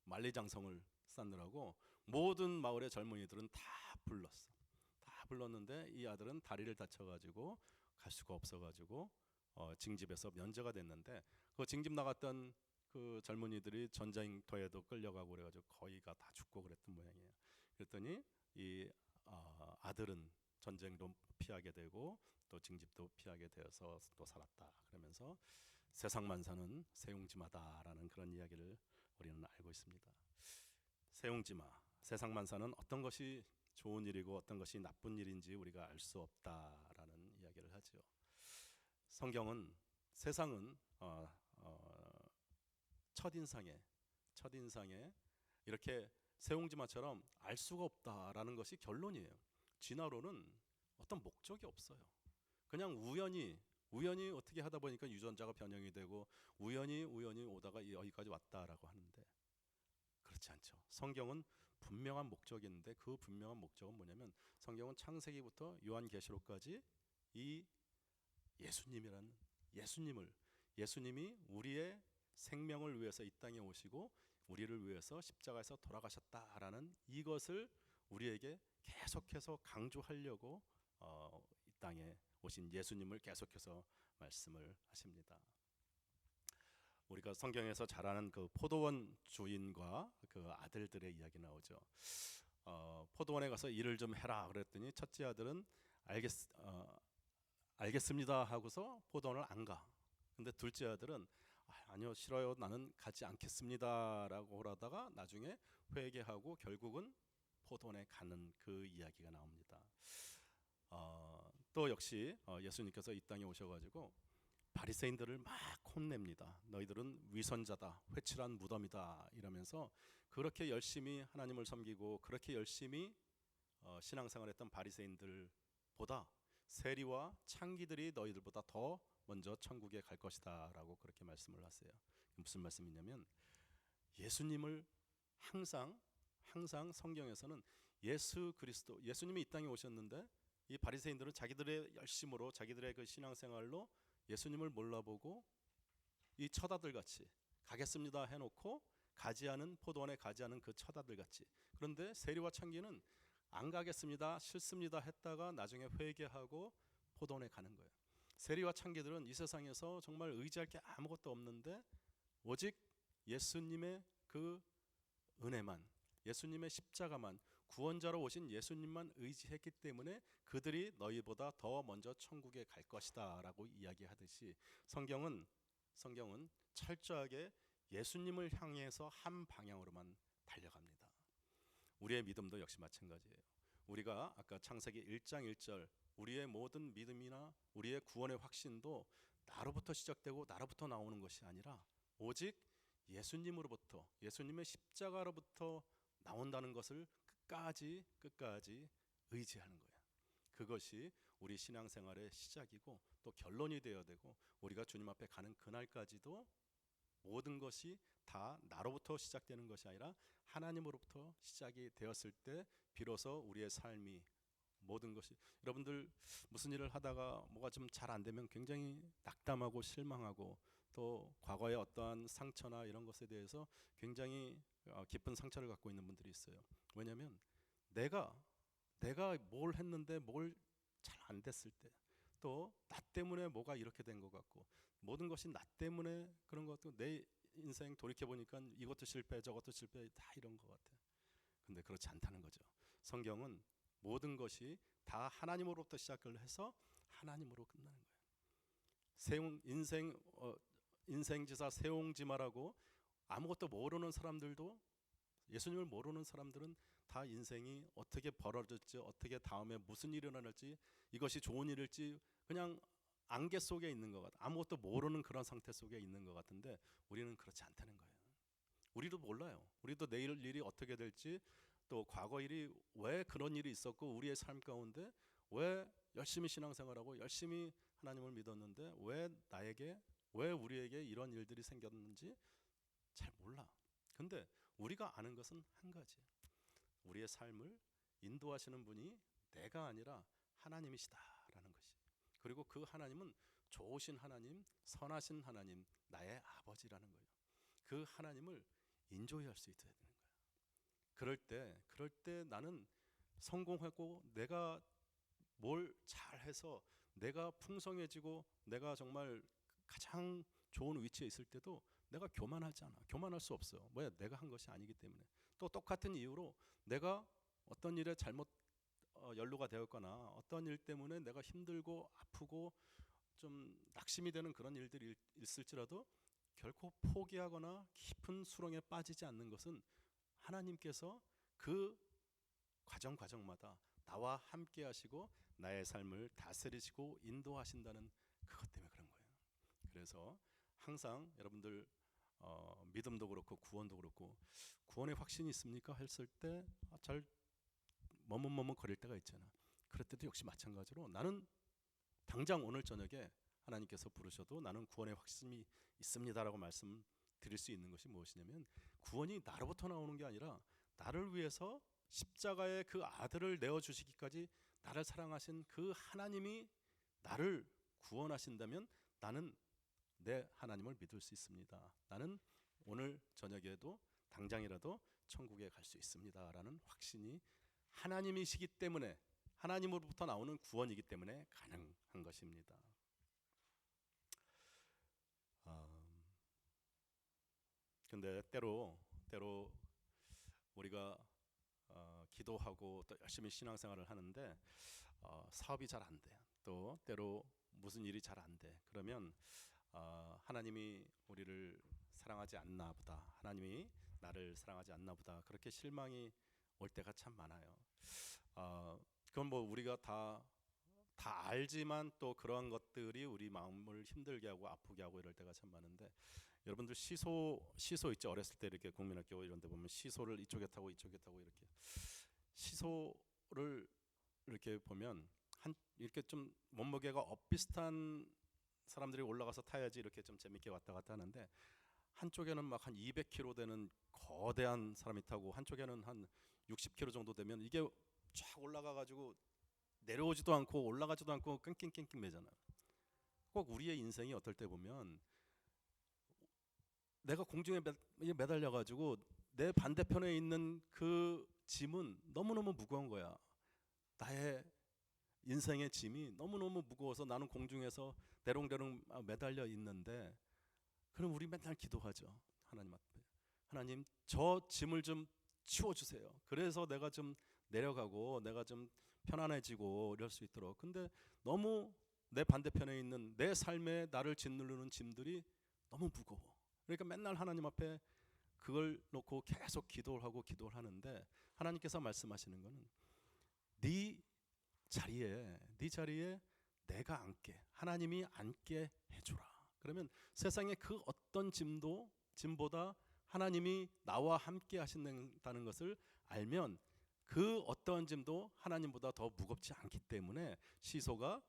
만리장성을 쌓느라고 모든 마을의 젊은이들은 다 불렀어. 다 불렀는데 이 아들은 다리를 다쳐가지고 갈 수가 없어가지고 징집에서 면제가 됐는데, 그 징집 나갔던 그 젊은이들이 전쟁터에도 끌려가고 그래가지고 거의 다 죽고 그랬던 모양이에요. 그랬더니 이 아들은 전쟁도 피하게 되고 또 징집도 피하게 되어서 또 살았다. 그러면서 세상만사는 세용지마다라는 그런 이야기를 우리는 알고 있습니다. 세용지마, 세상만사는 어떤 것이 좋은 일이고 어떤 것이 나쁜 일인지 우리가 알 수 없다라는 이야기를 하죠. 성경은 세상은 첫인상에 이렇게 세옹지마처럼 알 수가 없다라는 것이 결론이에요. 진화론은 어떤 목적이 없어요. 그냥 우연히 어떻게 하다 보니까 유전자가 변형이 되고 우연히 오다가 여기까지 왔다라고 하는데, 그렇지 않죠. 성경은 분명한 목적이 있는데 그 분명한 목적은 뭐냐면, 성경은 창세기부터 요한계시록까지 이 예수님이 우리의 생명을 위해서 이 땅에 오시고 우리를 위해서 십자가에서 돌아가셨다라는 이것을 우리에게 계속해서 강조하려고 이 땅에 오신 예수님을 계속해서 말씀을 하십니다. 우리가 성경에서 잘 아는 그 포도원 주인과 그 아들들의 이야기 나오죠. 포도원에 가서 일을 좀 해라 그랬더니 첫째 아들은 알겠습니다 하고서 포도원을 안 가. 근데 둘째 아들은 아니요 싫어요 나는 가지 않겠습니다라고 하다가 나중에 회개하고 결국은 포도원에 가는 그 이야기가 나옵니다. 또 역시 예수님께서 이 땅에 오셔가지고 바리새인들을 막 혼냅니다. 너희들은 위선자다, 회칠한 무덤이다 이러면서 그렇게 열심히 하나님을 섬기고 그렇게 열심히 신앙생활했던 바리새인들보다 세리와 창기들이 너희들보다 더 먼저 천국에 갈 것이다 라고 그렇게 말씀을 하세요. 무슨 말씀이냐면, 예수님을 항상 성경에서는 예수 그리스도, 예수님이 이 땅에 오셨는데 이 바리새인들은 자기들의 열심으로 자기들의 그 신앙생활로 예수님을 몰라보고 이 처다들같이 가겠습니다 해놓고 가지 않은, 포도원에 가지 않은 그 처다들같이, 그런데 세리와 창기는 안 가겠습니다 싫습니다 했다가 나중에 회개하고 포도원에 가는 거예요. 세리와 창기들은 이 세상에서 정말 의지할 게 아무것도 없는데 오직 예수님의 그 은혜만, 예수님의 십자가만, 구원자로 오신 예수님만 의지했기 때문에 그들이 너희보다 더 먼저 천국에 갈 것이다 라고 이야기하듯이 성경은 철저하게 예수님을 향해서 한 방향으로만 달려갑니다. 우리의 믿음도 역시 마찬가지예요. 우리가 아까 창세기 1장 1절 우리의 모든 믿음이나 우리의 구원의 확신도 나로부터 시작되고 나로부터 나오는 것이 아니라 오직 예수님으로부터, 예수님의 십자가로부터 나온다는 것을 끝까지 의지하는 거예요. 그것이 우리 신앙생활의 시작이고 또 결론이 되어야 되고, 우리가 주님 앞에 가는 그날까지도 모든 것이 다 나로부터 시작되는 것이 아니라 하나님으로부터 시작이 되었을 때 비로소 우리의 삶이 모든 것이, 여러분들 무슨 일을 하다가 뭐가 좀 잘 안 되면 굉장히 낙담하고 실망하고 또 과거의 어떠한 상처나 이런 것에 대해서 굉장히 깊은 상처를 갖고 있는 분들이 있어요. 왜냐하면 내가 뭘 했는데 뭘 잘 안 됐을 때, 또 나 때문에 뭐가 이렇게 된 것 같고 모든 것이 나 때문에 그런 것 같고 내 인생 돌이켜보니까 이것도 실패 저것도 실패 다 이런 것 같아. 근데 그렇지 않다는 거죠. 성경은 모든 것이 다 하나님으로부터 시작을 해서 하나님으로 끝나는 거예요. 인생지사 세옹지마라고 아무것도 모르는 사람들도, 예수님을 모르는 사람들은 다 인생이 어떻게 벌어질지, 어떻게 다음에 무슨 일이 일어날지, 이것이 좋은 일일지 그냥 안개 속에 있는 것 같아. 아무것도 모르는 그런 상태 속에 있는 것 같은데 우리는 그렇지 않다는 거예요. 우리도 몰라요. 우리도 내일 일이 어떻게 될지, 또 과거 일이 왜 그런 일이 있었고 우리의 삶 가운데 왜 열심히 신앙생활하고 열심히 하나님을 믿었는데 왜 우리에게 이런 일들이 생겼는지 잘 몰라. 근데 우리가 아는 것은 한 가지. 우리의 삶을 인도하시는 분이 내가 아니라 하나님이시다라는 것이. 그리고 그 하나님은 좋으신 하나님, 선하신 하나님, 나의 아버지라는 거예요. 그 하나님을 인조할 수 있어야 되는 거예요. 그럴 때 나는 성공하고 내가 뭘 잘해서 내가 풍성해지고 내가 정말 가장 좋은 위치에 있을 때도 내가 교만하지 않아. 교만할 수 없어요. 뭐야, 내가 한 것이 아니기 때문에. 또 똑같은 이유로 내가 어떤 일에 잘못 연루가 되었거나 어떤 일 때문에 내가 힘들고 아프고 좀 낙심이 되는 그런 일들이 있을지라도 결코 포기하거나 깊은 수렁에 빠지지 않는 것은 하나님께서 그 과정마다 나와 함께 하시고 나의 삶을 다스리시고 인도하신다는 그것 때문에 그런 거예요. 그래서 항상 여러분들 믿음도 그렇고 구원도 그렇고 구원의 확신이 있습니까? 했을 때 잘 머뭇거릴 때가 있잖아. 그럴 때도 역시 마찬가지로 나는 당장 오늘 저녁에 하나님께서 부르셔도 나는 구원의 확신이 있습니다라고 말씀드릴 수 있는 것이 무엇이냐면 구원이 나로부터 나오는 게 아니라 나를 위해서 십자가의 그 아들을 내어주시기까지 나를 사랑하신 그 하나님이 나를 구원하신다면 나는 내 하나님을 믿을 수 있습니다. 나는 오늘 저녁에도 당장이라도 천국에 갈 수 있습니다라는 확신이 하나님이시기 때문에 하나님으로부터 나오는 구원이기 때문에 가능한 것입니다. 근데 때로 우리가 기도하고 또 열심히 신앙생활을 하는데 사업이 잘 안 돼. 또 때로 무슨 일이 잘 안 돼. 그러면 하나님이 우리를 사랑하지 않나 보다. 하나님이 나를 사랑하지 않나 보다. 그렇게 실망이 올 때가 참 많아요. 그건 뭐 우리가 다 알지만 또 그러한 것들이 우리 마음을 힘들게 하고 아프게 하고 이럴 때가 참 많은데 여러분들 시소 있죠. 어렸을 때 이렇게 국민학교 이런 데 보면 시소를 이쪽에 타고 이쪽에 타고 이렇게 시소를 이렇게 보면 이렇게 좀 몸무게가 엇비슷한 사람들이 올라가서 타야지 이렇게 좀 재밌게 왔다 갔다 하는데 한쪽에는 막 한 200kg 되는 거대한 사람이 타고 한쪽에는 한 60kg 정도 되면 이게 쫙 올라가 가지고 내려오지도 않고 올라가지도 않고 낑낑낑낑 매잖아요. 꼭 우리의 인생이 어떨 때 보면 내가 공중에 매달려 가지고 내 반대편에 있는 그 짐은 너무너무 무거운 거야. 나의 인생의 짐이 너무너무 무거워서 나는 공중에서 대롱대롱 매달려 있는데 그럼 우리 맨날 기도하죠. 하나님 앞에. 하나님 저 짐을 좀 치워주세요. 그래서 내가 좀 내려가고 내가 좀 편안해지고 이럴 수 있도록. 근데 너무 내 반대편에 있는 내 삶에 나를 짓누르는 짐들이 너무 무거워. 그러니까 맨날 하나님 앞에 그걸 놓고 계속 기도를 하는데 하나님께서 말씀하시는 거는 네 자리에 내가 앉게, 하나님이 앉게 해주라. 그러면 세상의 그 어떤 짐보다 하나님이 나와 함께 하신다는 것을 알면 그 어떠한 짐도 하나님보다 더 무겁지 않기 때문에 시소가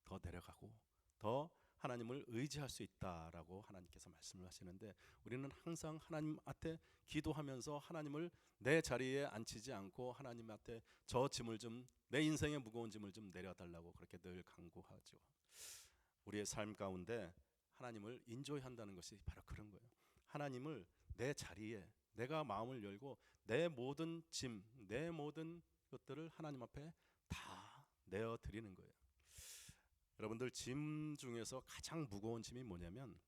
더 내려가고 더 하나님을 의지할 수 있다라고 하나님께서 말씀을 하시는데 우리는 항상 하나님 앞에 기도하면서 하나님을 내 자리에 앉히지 않고 하나님 앞에 저 짐을 좀 내 인생의 무거운 짐을 좀 내려달라고 그렇게 늘 간구하죠. 우리의 삶 가운데 하나님을 인조한다는 것이 바로 그런 거예요. 하나님을 내 자리에 내가 마음을 열고 내 모든 짐, 내 모든 것들을 하나님 앞에 다 내어드리는 거예요. 여러분들 짐 중에서 가장 무거운 짐이 뭐냐면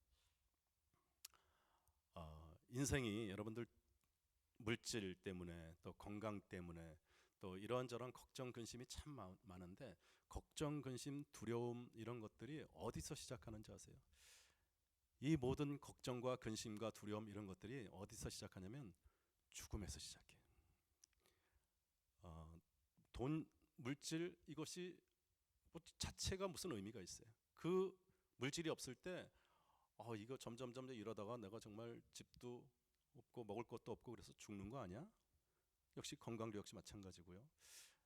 인생이 여러분들 물질 때문에 또 건강 때문에 또 이런저런 걱정 근심이 참 많은데 걱정 근심 두려움 이런 것들이 어디서 시작하는지 아세요? 이 모든 걱정과 근심과 두려움 이런 것들이 어디서 시작하냐면 죽음에서 시작해. 돈, 물질 이것이 자체가 무슨 의미가 있어요? 그 물질이 없을 때 이거 점점 이러다가 내가 정말 집도 없고 먹을 것도 없고 그래서 죽는 거 아니야? 역시 건강도 역시 마찬가지고요.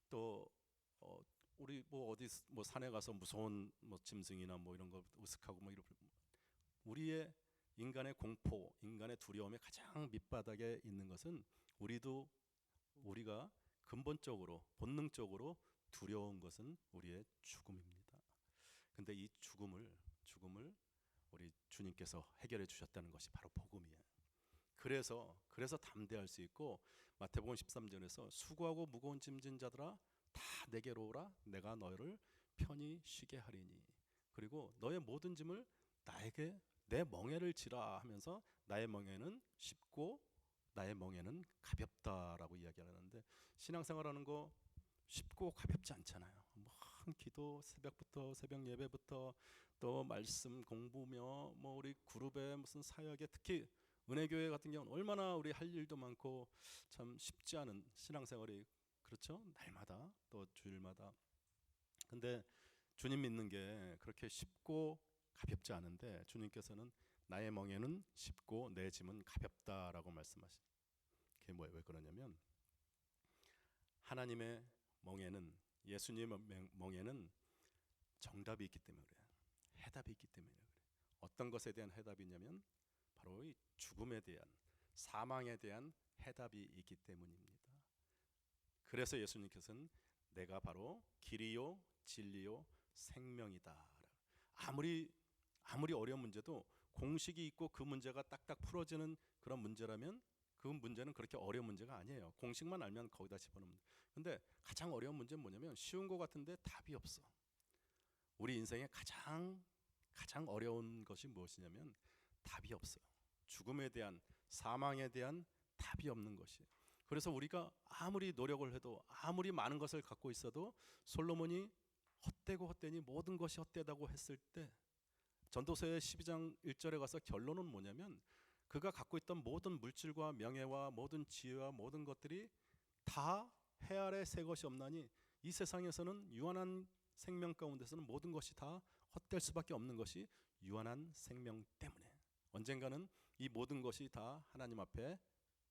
또 어, 우리 뭐 어디 뭐 산에 가서 무서운 뭐 짐승이나 뭐 이런 거 으슥하고 뭐 이런 우리의 인간의 공포, 인간의 두려움의 가장 밑바닥에 있는 것은 우리가 근본적으로 본능적으로 두려운 것은 우리의 죽음입니다. 근데 이 죽음을 우리 주님께서 해결해 주셨다는 것이 바로 복음이에요. 그래서 담대할 수 있고 마태복음 13절에서 수고하고 무거운 짐진 자들아 다 내게로 오라 내가 너희를 편히 쉬게 하리니 그리고 너의 모든 짐을 나에게 내 멍에를 지라 하면서 나의 멍에는 쉽고 나의 멍에는 가볍다라고 이야기하는데 신앙생활하는 거 쉽고 가볍지 않잖아요. 뭐 기도 새벽부터 새벽 예배부터 또 말씀 공부며 뭐 우리 그룹에 무슨 사역에 특히 은혜교회 같은 경우는 얼마나 우리 할 일도 많고 참 쉽지 않은 신앙생활이 그렇죠. 날마다 또 주일마다. 근데 주님 믿는 게 그렇게 쉽고 가볍지 않은데 주님께서는 나의 멍에는 쉽고 내 짐은 가볍다라고 말씀하신. 그게 뭐예요? 왜 그러냐면 하나님의 멍에는 예수님의 멍에는 정답이 있기 때문에 그래요. 해답이 있기 때문에 그래요. 어떤 것에 대한 해답이 있냐면 바로 이 죽음에 대한 사망에 대한 해답이 있기 때문입니다. 그래서 예수님께서는 내가 바로 길이요 진리요 생명이다. 아무리 어려운 문제도 공식이 있고 그 문제가 딱딱 풀어지는 그런 문제라면 그 문제는 그렇게 어려운 문제가 아니에요. 공식만 알면 거기다 집어넣으면. 근데 가장 어려운 문제는 뭐냐면 쉬운 거 같은데 답이 없어. 우리 인생의 가장 어려운 것이 무엇이냐면 답이 없어요. 죽음에 대한 사망에 대한 답이 없는 것이. 그래서 우리가 아무리 노력을 해도 아무리 많은 것을 갖고 있어도 솔로몬이 헛되고 헛되니 모든 것이 헛되다고 했을 때 전도서의 12장 1절에 가서 결론은 뭐냐면 그가 갖고 있던 모든 물질과 명예와 모든 지혜와 모든 것들이 다 해 아래 새 것이 없나니 이 세상에서는 유한한 생명 가운데서는 모든 것이 다 헛될 수밖에 없는 것이 유한한 생명 때문에 언젠가는 이 모든 것이 다 하나님 앞에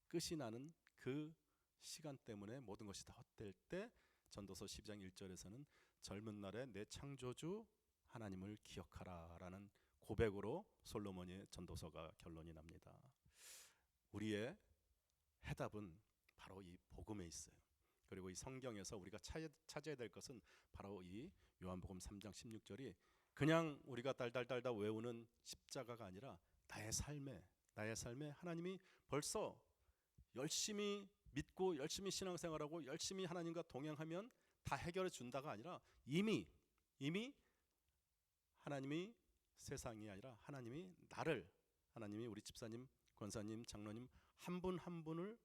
끝이 나는 그 시간 때문에 모든 것이 다 헛될 때 전도서 12장 1절에서는 젊은 날에 내 창조주 하나님을 기억하라라는 고백으로 솔로몬의 전도서가 결론이 납니다. 우리의 해답은 바로 이 복음에 있어요. 그리고 이 성경에서 우리가 찾아야 될 것은 바로 이 요한복음 3장 16절이 그냥 우리가 달달달달 외우는 십자가가 아니라 나의 삶에 하나님이 벌써 열심히 믿고 열심히 신앙생활하고 열심히 하나님과 동행하면 다 해결해 준다가 아니라 이미 하나님이 세상이 아니라 하나님이 우리 집사님, 권사님, 장로님 한 분 한 분을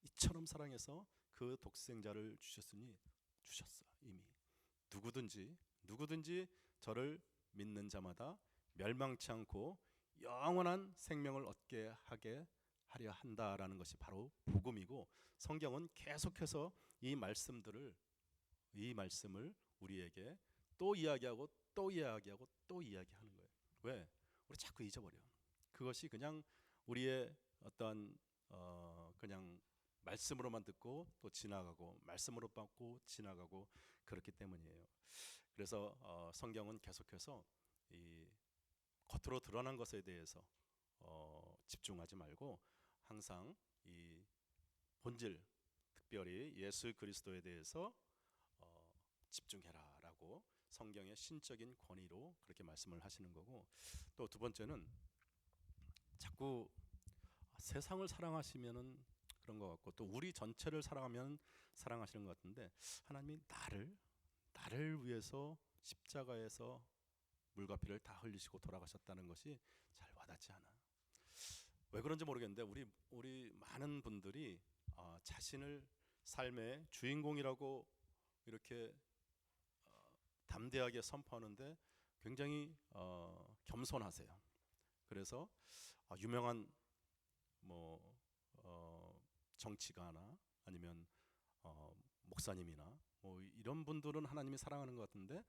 이처럼 사랑해서 그 독생자를 주셨어. 이미 누구든지 저를 믿는 자마다 멸망치 않고 영원한 생명을 얻게 하게 하려 한다라는 것이 바로 복음이고 성경은 계속해서 이 말씀을 우리에게 또 이야기하고 또 이야기하고 또 이야기하는 거예요. 왜? 우리 자꾸 잊어버려. 그것이 그냥 우리의 어떤 그냥 말씀으로만 듣고 또 지나가고 말씀으로 받고 지나가고 그렇기 때문이에요. 그래서 성경은 계속해서 이 겉으로 드러난 것에 대해서 집중하지 말고 항상 이 본질, 특별히 예수 그리스도에 대해서 집중해라라고 성경의 신적인 권위로 그렇게 말씀을 하시는 거고 또 두 번째는 자꾸 세상을 사랑하시면은 그런 것 같고 또 우리 전체를 사랑하면 사랑하시는 것 같은데 하나님이 나를 위해서 십자가에서 물과 피를 다 흘리시고 돌아가셨다는 것이 잘 와닿지 않아. 왜 그런지 모르겠는데 우리 많은 분들이 자신을 삶의 주인공이라고 이렇게 담대하게 선포하는데 굉장히 겸손하세요. 그래서 유명한 뭐 정치가나 아니면 목사님이나 뭐 이런 분들은 하나님이 사랑하는 것 같은데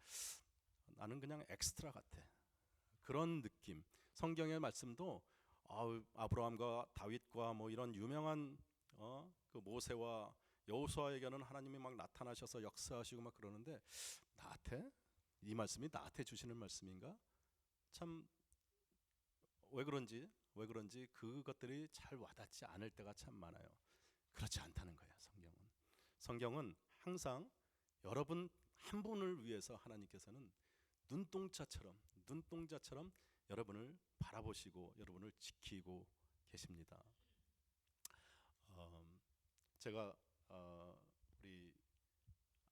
나는 그냥 엑스트라 같아. 그런 느낌. 성경의 말씀도 아브라함과 다윗과 뭐 이런 유명한 그 모세와 여호수아에게는 하나님이 막 나타나셔서 역사하시고 막 그러는데 나한테 이 말씀이 나한테 주시는 말씀인가? 참 왜 그런지 그것들이 잘 와닿지 않을 때가 참 많아요. 그렇지 않다는 거야. 성경은 항상 여러분 한 분을 위해서 하나님께서는 눈동자처럼 여러분을 바라보시고 여러분을 지키고 계십니다. 제가 우리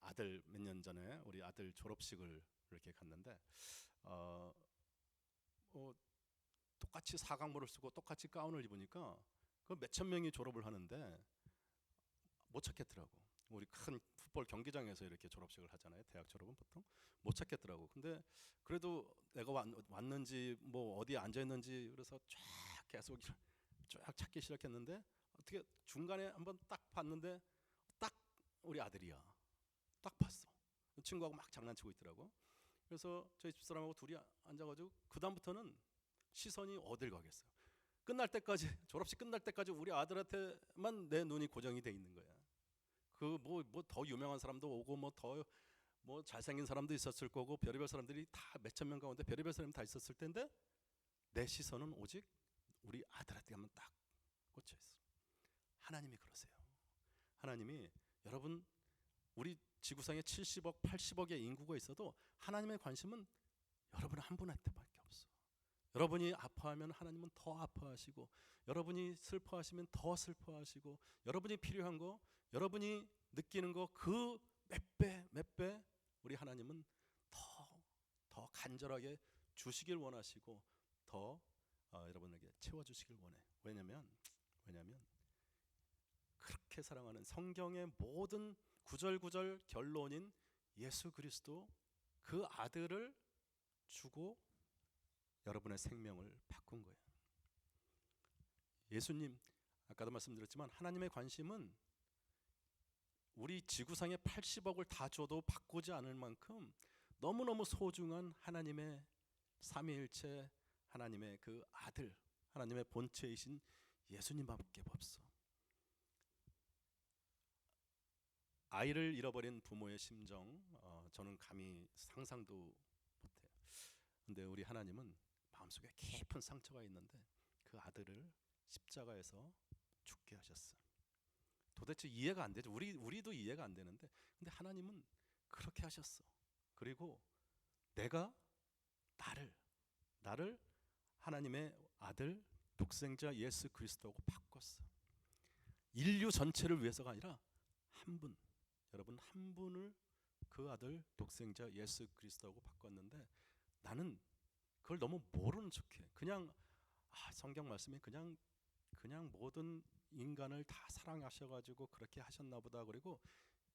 아들 몇 년 전에 우리 아들 졸업식을 이렇게 갔는데 어, 똑같이 사각모를 쓰고 똑같이 가운을 입으니까 그 몇천 명이 졸업을 하는데 못 찾겠더라고. 우리 큰 풋볼 경기장에서 이렇게 졸업식을 하잖아요. 대학 졸업은 보통 못 찾겠더라고. 근데 그래도 내가 왔는지 뭐 어디에 앉아 있는지 그래서 쫙 계속 쫙 찾기 시작했는데 어떻게 중간에 한번 딱 봤는데 딱 우리 아들이야. 딱 봤어. 친구하고 막 장난치고 있더라고. 그래서 저희 집사람하고 둘이 앉아가지고 그 다음부터는 시선이 어딜 가겠어요. 끝날 때까지 졸업식 끝날 때까지 우리 아들한테만 내 눈이 고정이 돼 있는 거야. 그 뭐 더 유명한 사람도 오고 뭐 더 뭐 잘생긴 사람도 있었을 거고 별의별 사람들이 다 몇천 명 가운데 별의별 사람이 다 있었을 텐데 내 시선은 오직 우리 아들한테만 딱 꽂혀 있어. 하나님이 그러세요. 하나님이 여러분 우리 지구상에 70억, 80억의 인구가 있어도 하나님의 관심은 여러분 한 분한테밖에 없어. 여러분이 아파하면 하나님은 더 아파하시고 여러분이 슬퍼하시면 더 슬퍼하시고 여러분이 필요한 거 여러분이 느끼는 거 그 몇 배 우리 하나님은 더 간절하게 주시길 원하시고 더 여러분에게 채워주시길 원해. 왜냐면 그렇게 사랑하는 성경의 모든 구절구절 결론인 예수 그리스도 그 아들을 주고 여러분의 생명을 바꾼 거예요. 예수님 아까도 말씀드렸지만 하나님의 관심은 우리 지구상의 80억을 다 줘도 바꾸지 않을 만큼 너무너무 소중한 하나님의 삼위일체 하나님의 그 아들 하나님의 본체이신 예수님밖에 없어. 아이를 잃어버린 부모의 심정 저는 감히 상상도 못해요. 근데 우리 하나님은 마음속에 깊은 상처가 있는데 그 아들을 십자가에서 죽게 하셨어. 도대체 이해가 안 되죠. 우리도 이해가 안 되는데 근데 하나님은 그렇게 하셨어. 그리고 내가 나를 하나님의 아들 독생자 예수 그리스도하고 바꿨어. 인류 전체를 위해서가 아니라 한 분, 여러분 한 분을 그 아들 독생자 예수 그리스도하고 바꿨는데 나는 그걸 너무 모르는 척해. 그냥 성경 말씀이 그냥 모든 인간을 다 사랑하셔가지고 그렇게 하셨나 보다. 그리고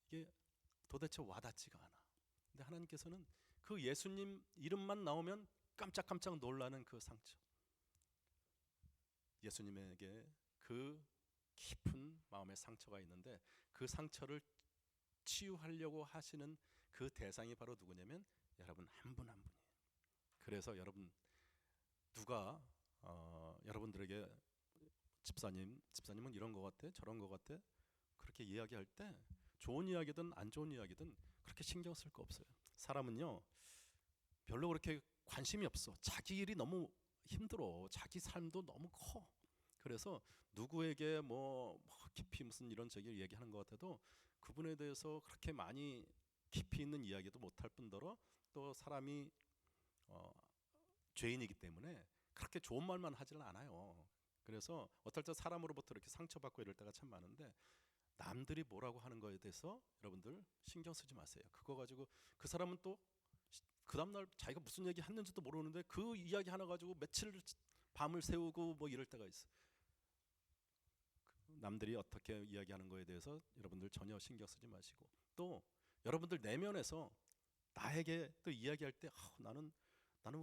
이게 도대체 와닿지가 않아. 근데 하나님께서는 그 예수님 이름만 나오면 깜짝깜짝 놀라는 그 상처. 예수님에게 그 깊은 마음의 상처가 있는데 그 상처를 치유하려고 하시는 그 대상이 바로 누구냐면 여러분 한 분 한 분이에요. 그래서 여러분 누가 여러분들에게 집사님은 이런 거 같아 저런 거 같아 그렇게 이야기할 때 좋은 이야기든 안 좋은 이야기든 그렇게 신경 쓸 거 없어요. 사람은요 별로 그렇게 관심이 없어. 자기 일이 너무 힘들어. 자기 삶도 너무 커. 그래서 누구에게 뭐 깊이 무슨 이런 저기 얘기하는 것 같아도 그분에 대해서 그렇게 많이 깊이 있는 이야기도 못할 뿐더러 또 사람이 죄인이기 때문에 그렇게 좋은 말만 하지는 않아요. 그래서 어떨 때 사람으로부터 이렇게 상처받고 이럴 때가 참 많은데 남들이 뭐라고 하는 거에 대해서 여러분들 신경 쓰지 마세요. 그거 가지고 그 사람은 또 그 다음날 자기가 무슨 얘기 했는지도 모르는데 그 이야기 하나 가지고 며칠 밤을 새우고 뭐 이럴 때가 있어. 남들이 어떻게 이야기하는 거에 대해서 여러분들 전혀 신경 쓰지 마시고 또 여러분들 내면에서 나에게 또 이야기할 때 나는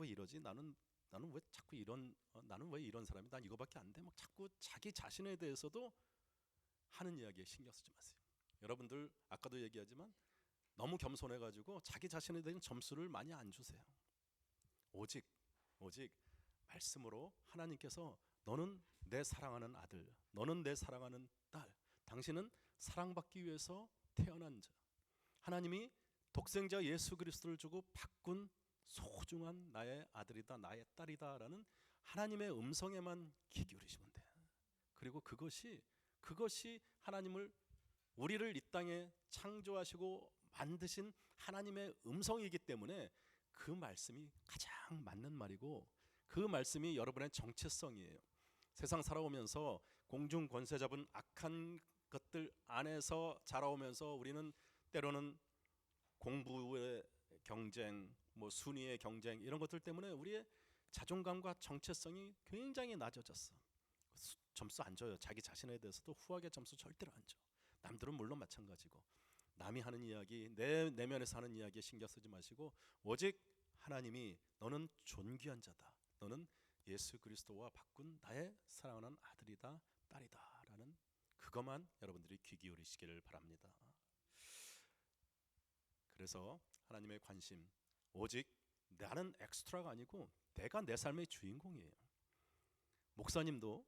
왜 이러지? 나는 왜 자꾸 나는 왜 이런 사람이 난 이거밖에 안 돼? 막 자꾸 자기 자신에 대해서도 하는 이야기에 신경 쓰지 마세요. 여러분들 아까도 얘기하지만 너무 겸손해가지고 자기 자신에 대한 점수를 많이 안 주세요. 오직 말씀으로 하나님께서 너는 내 사랑하는 아들, 너는 내 사랑하는 딸, 당신은 사랑받기 위해서 태어난 자. 하나님이 독생자 예수 그리스도를 주고 바꾼 소중한 나의 아들이다, 나의 딸이다라는 하나님의 음성에만 귀 기울이시면 돼. 그리고 그것이 하나님을 우리를 이 땅에 창조하시고 만드신 하나님의 음성이기 때문에 그 말씀이 가장 맞는 말이고 그 말씀이 여러분의 정체성이에요. 세상 살아오면서 공중 권세 잡은 악한 것들 안에서 자라오면서 우리는 때로는 공부의 경쟁, 순위의 경쟁 이런 것들 때문에 우리의 자존감과 정체성이 굉장히 낮아졌어. 점수 안 줘요. 자기 자신에 대해서도 후하게 점수 절대로 안 줘. 남들은 물론 마찬가지고 남이 하는 이야기, 내 내면에서 하는 이야기에 신경 쓰지 마시고 오직 하나님이 너는 존귀한 자다. 너는 예수 그리스도와 바꾼 나의 사랑하는 아들이다, 딸이다라는 그것만 여러분들이 귀 기울이시기를 바랍니다. 그래서 하나님의 관심 오직 나는 엑스트라가 아니고 내가 내 삶의 주인공이에요. 목사님도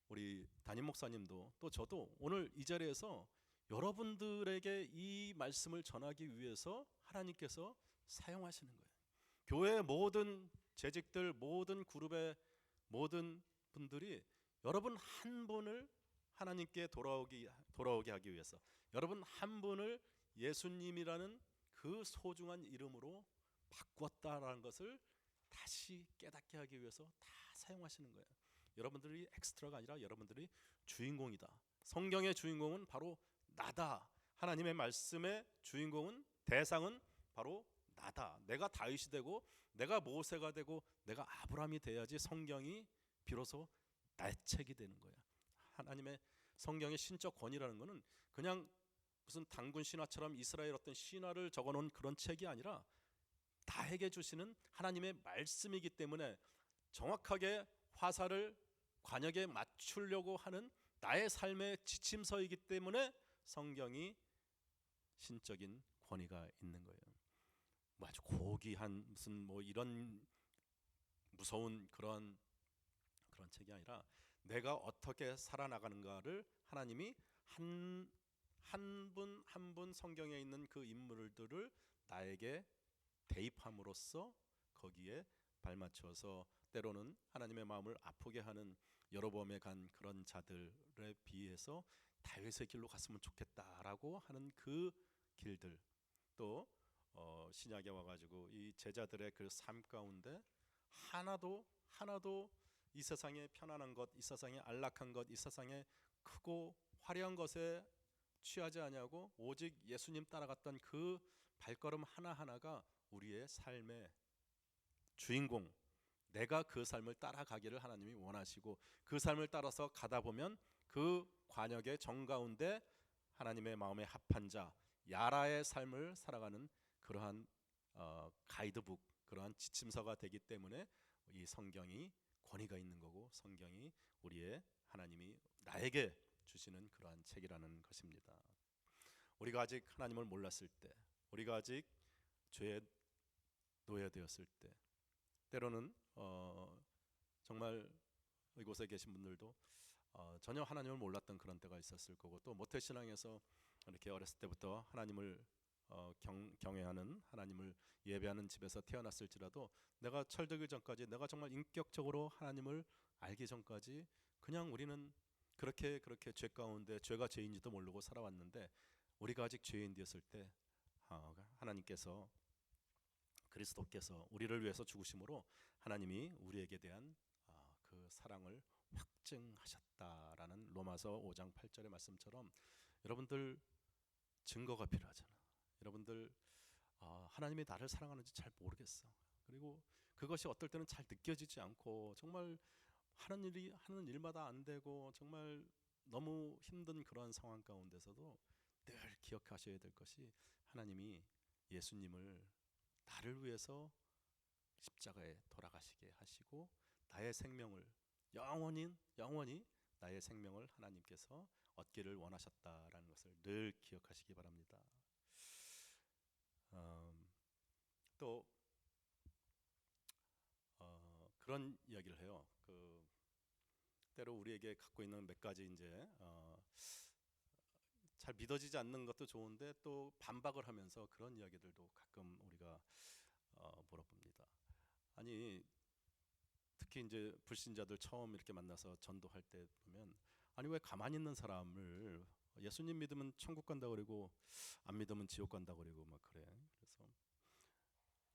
우리 담임 목사님도 또 저도 오늘 이 자리에서 여러분들에게 이 말씀을 전하기 위해서 하나님께서 사용하시는 거예요. 교회의 모든 재직들, 모든 그룹의 모든 분들이 여러분 한 분을 하나님께 돌아오게 하기 위해서 여러분 한 분을 예수님이라는 그 소중한 이름으로 바꾸었다라는 것을 다시 깨닫게 하기 위해서 다 사용하시는 거예요. 여러분들이 엑스트라가 아니라 여러분들이 주인공이다. 성경의 주인공은 바로 나다. 하나님의 말씀의 주인공은 대상은 바로 나다. 내가 다윗이 되고 내가 모세가 되고 내가 아브라함이 돼야지 성경이 비로소 나의 책이 되는 거야. 하나님의 성경의 신적 권위라는 것은 그냥 무슨 단군 신화처럼 이스라엘 어떤 신화를 적어놓은 그런 책이 아니라 나에게 주시는 하나님의 말씀이기 때문에 정확하게 화살을 관역에 맞추려고 하는 나의 삶의 지침서이기 때문에 성경이 신적인 권위가 있는 거예요. 아주 고귀한 무슨 이런 무서운 그런 책이 아니라 내가 어떻게 살아나가는가를 하나님이 한 분 한 분 성경에 있는 그 인물들을 나에게 대입함으로써 거기에 발맞춰서 때로는 하나님의 마음을 아프게 하는 여로보암에 간 그런 자들에 비해서 다윗의 길로 갔으면 좋겠다라고 하는 그 길들 또 신약에 와가지고 이 제자들의 그 삶 가운데 하나도 이 세상의 편안한 것, 이 세상의 안락한 것, 이 세상의 크고 화려한 것에 취하지 아니하고 오직 예수님 따라갔던 그 발걸음 하나하나가 우리의 삶의 주인공, 내가 그 삶을 따라가기를 하나님이 원하시고 그 삶을 따라서 가다 보면 그 관역의 정가운데 하나님의 마음에 합한 자 야라의 삶을 살아가는 그러한 가이드북, 그러한 지침서가 되기 때문에 이 성경이 권위가 있는 거고 성경이 우리의 하나님이 나에게 주시는 그러한 책이라는 것입니다. 우리가 아직 하나님을 몰랐을 때, 우리가 아직 죄에 노예되었을 때, 때로는 정말 이곳에 계신 분들도 전혀 하나님을 몰랐던 그런 때가 있었을 거고 또 모태신앙에서 이렇게 어렸을 때부터 하나님을 경외하는 하나님을 예배하는 집에서 태어났을지라도 내가 철들기 전까지 내가 정말 인격적으로 하나님을 알기 전까지 그냥 우리는 그렇게 죄 가운데 죄가 죄인지도 모르고 살아왔는데 우리가 아직 죄인 되었을 때 하나님께서 그리스도께서 우리를 위해서 죽으심으로 하나님이 우리에게 대한 그 사랑을 확증하셨다라는 로마서 5장 8절의 말씀처럼 여러분들 증거가 필요하잖아. 여러분들 하나님이 나를 사랑하는지 잘 모르겠어. 그리고 그것이 어떨 때는 잘 느껴지지 않고 정말 하는 일마다 안 되고 정말 너무 힘든 그런 상황 가운데서도 늘 기억하셔야 될 것이 하나님이 예수님을 나를 위해서 십자가에 돌아가시게 하시고 나의 생명을 영원히 나의 생명을 하나님께서 얻기를 원하셨다라는 것을 늘 기억하시기 바랍니다. 또 그런 이야기를 해요. 때로 우리에게 갖고 있는 몇 가지 이제 잘 믿어지지 않는 것도 좋은데 또 반박을 하면서 그런 이야기들도 가끔 우리가 물어봅니다. 아니 특히 이제 불신자들 처음 이렇게 만나서 전도할 때 보면 아니 왜 가만히 있는 사람을 예수님 믿으면 천국 간다 그러고 안 믿으면 지옥 간다 그러고 막 그래. 그래서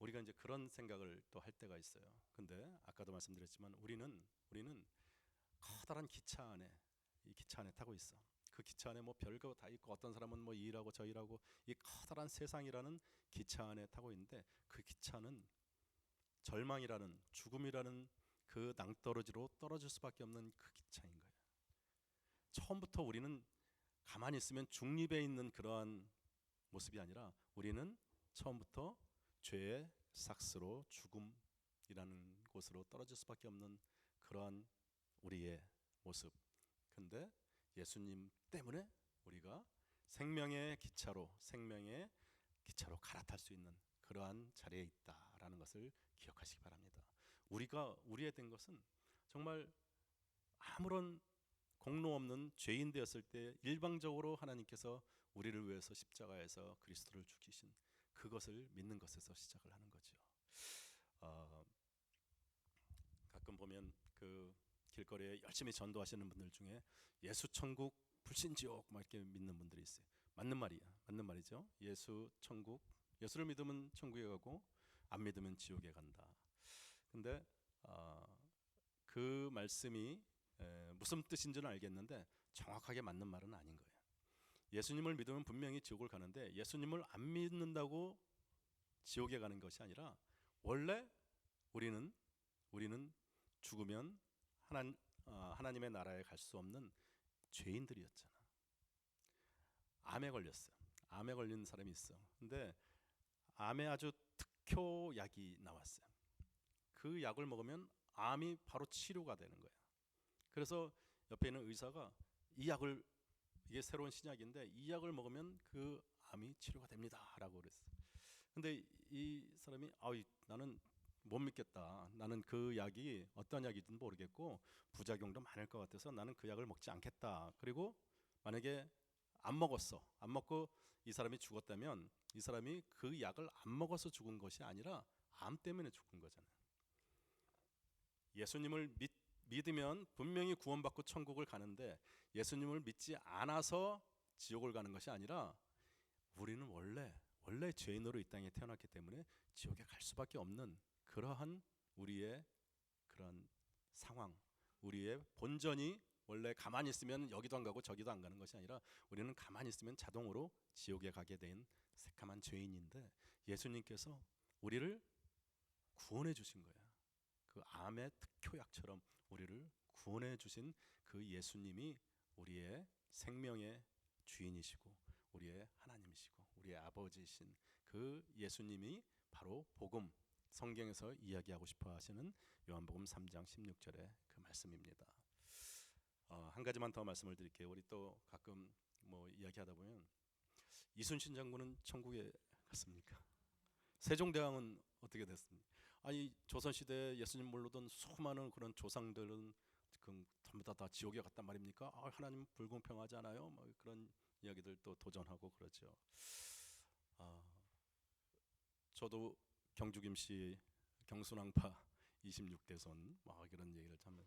우리가 이제 그런 생각을 또 할 때가 있어요. 근데 아까도 말씀드렸지만 우리는 커다란 기차 안에 이 기차 안에 타고 있어. 그 기차 안에 뭐 별거 다 있고 어떤 사람은 뭐 이 일하고 저 일하고 이 커다란 세상이라는 기차 안에 타고 있는데 그 기차는 절망이라는 죽음이라는 그 낭떠러지로 떨어질 수밖에 없는 그 기차인 거예요. 처음부터 우리는 가만히 있으면 중립에 있는 그러한 모습이 아니라 우리는 처음부터 죄의 삭스로 죽음이라는 곳으로 떨어질 수밖에 없는 그러한 우리의 모습. 근데 예수님 때문에 우리가 생명의 기차로 갈아탈 수 있는 그러한 자리에 있다라는 것을 기억하시기 바랍니다. 우리의 된 것은 정말 아무런 공로 없는 죄인 되었을 때 일방적으로 하나님께서 우리를 위해서 십자가에서 그리스도를 죽이신 그것을 믿는 것에서 시작을 하는 거죠. 가끔 보면 그 길거리에 열심히 전도하시는 분들 중에 예수 천국 불신 지옥 막 이렇게 믿는 분들이 있어요. 맞는 말이죠. 예수 천국, 예수를 믿으면 천국에 가고 안 믿으면 지옥에 간다. 근데 그 말씀이 무슨 뜻인지는 알겠는데 정확하게 맞는 말은 아닌 거예요. 예수님을 믿으면 분명히 지옥을 가는데 예수님을 안 믿는다고 지옥에 가는 것이 아니라 원래 우리는 죽으면 하나님의 나라에 갈 수 없는 죄인들이었잖아. 암에 걸렸어요. 암에 걸린 사람이 있어. 근데 암에 아주 특효 약이 나왔어요. 그 약을 먹으면 암이 바로 치료가 되는 거야. 그래서 옆에 있는 의사가 이게 새로운 신약인데 이 약을 먹으면 그 암이 치료가 됩니다라고 그랬어. 근데 이 사람이 나는 못 믿겠다. 나는 그 약이 어떤 약이든 모르겠고 부작용도 많을 것 같아서 나는 그 약을 먹지 않겠다. 그리고 만약에 안 먹고 이 사람이 죽었다면 이 사람이 그 약을 안 먹어서 죽은 것이 아니라 암 때문에 죽은 거잖아요. 예수님을 믿으면 분명히 구원받고 천국을 가는데 예수님을 믿지 않아서 지옥을 가는 것이 아니라 우리는 원래 죄인으로 이 땅에 태어났기 때문에 지옥에 갈 수밖에 없는 그러한 우리의 그런 상황, 우리의 본전이 원래 가만히 있으면 여기도 안 가고 저기도 안 가는 것이 아니라 우리는 가만히 있으면 자동으로 지옥에 가게 된 새카만 죄인인데 예수님께서 우리를 구원해 주신 거야. 그 암의 특효약처럼 우리를 구원해 주신 그 예수님이 우리의 생명의 주인이시고 우리의 하나님이시고 우리의 아버지이신 그 예수님이 바로 복음 성경에서 이야기하고 싶어 하시는 요한복음 3장 16절의 그 말씀입니다. 한 가지만 더 말씀을 드릴게요. 우리 또 가끔 뭐 이야기하다 보면 이순신 장군은 천국에 갔습니까? 세종대왕은 어떻게 됐습니까? 아니 조선시대에 예수님 모르던 수많은 그런 조상들은 전부 다 지옥에 갔단 말입니까? 하나님 불공평하지 않아요? 뭐 그런 이야기들 또 도전하고 그러죠. 저도 경주 김씨 경순왕파 26대손 막 이런 얘기를 참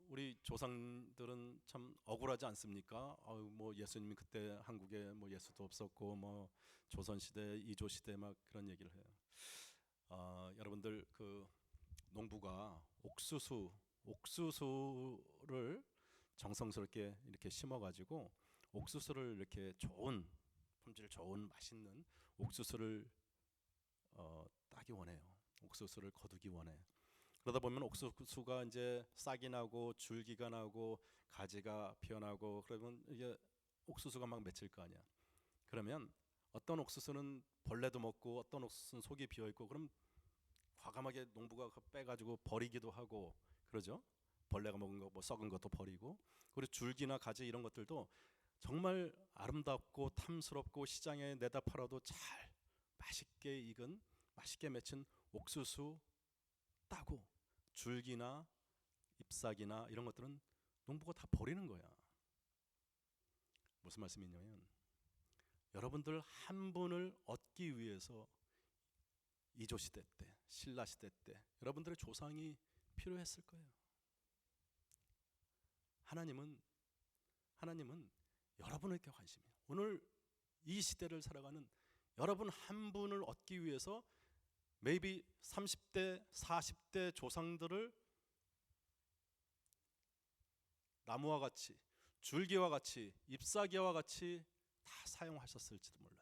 우리 조상들은 참 억울하지 않습니까? 뭐 예수님이 그때 한국에 뭐 예수도 없었고 뭐 조선 시대 이조 시대 막 그런 얘기를 해요. 여러분들 그 농부가 옥수수를 정성스럽게 이렇게 심어가지고 옥수수를 이렇게 품질 좋은 맛있는 옥수수를 따기 원해요. 옥수수를 거두기 원해. 그러다 보면 옥수수가 이제 싹이 나고 줄기가 나고 가지가 피어나고 그러면 이게 옥수수가 막 맺힐 거 아니야. 그러면 어떤 옥수수는 벌레도 먹고 어떤 옥수수는 속이 비어 있고 그럼 과감하게 농부가 빼가지고 버리기도 하고 그러죠. 벌레가 먹은 거 뭐 썩은 것도 버리고 그리고 줄기나 가지 이런 것들도 정말 아름답고 탐스럽고 시장에 내다 팔아도 잘 맛있게 익은 맛있게 맺힌 옥수수 따고 줄기나 잎사귀나 이런 것들은 농부가 다 버리는 거야. 무슨 말씀이냐면 여러분들 한 분을 얻기 위해서 이조 시대 때, 신라 시대 때 여러분들의 조상이 필요했을 거예요. 하나님은 여러분에게 관심이에요. 오늘 이 시대를 살아가는 여러분 한 분을 얻기 위해서 maybe 30대, 40대 조상들을 나무와 같이, 줄기와 같이, 잎사귀와 같이 다 사용하셨을지도 몰라요.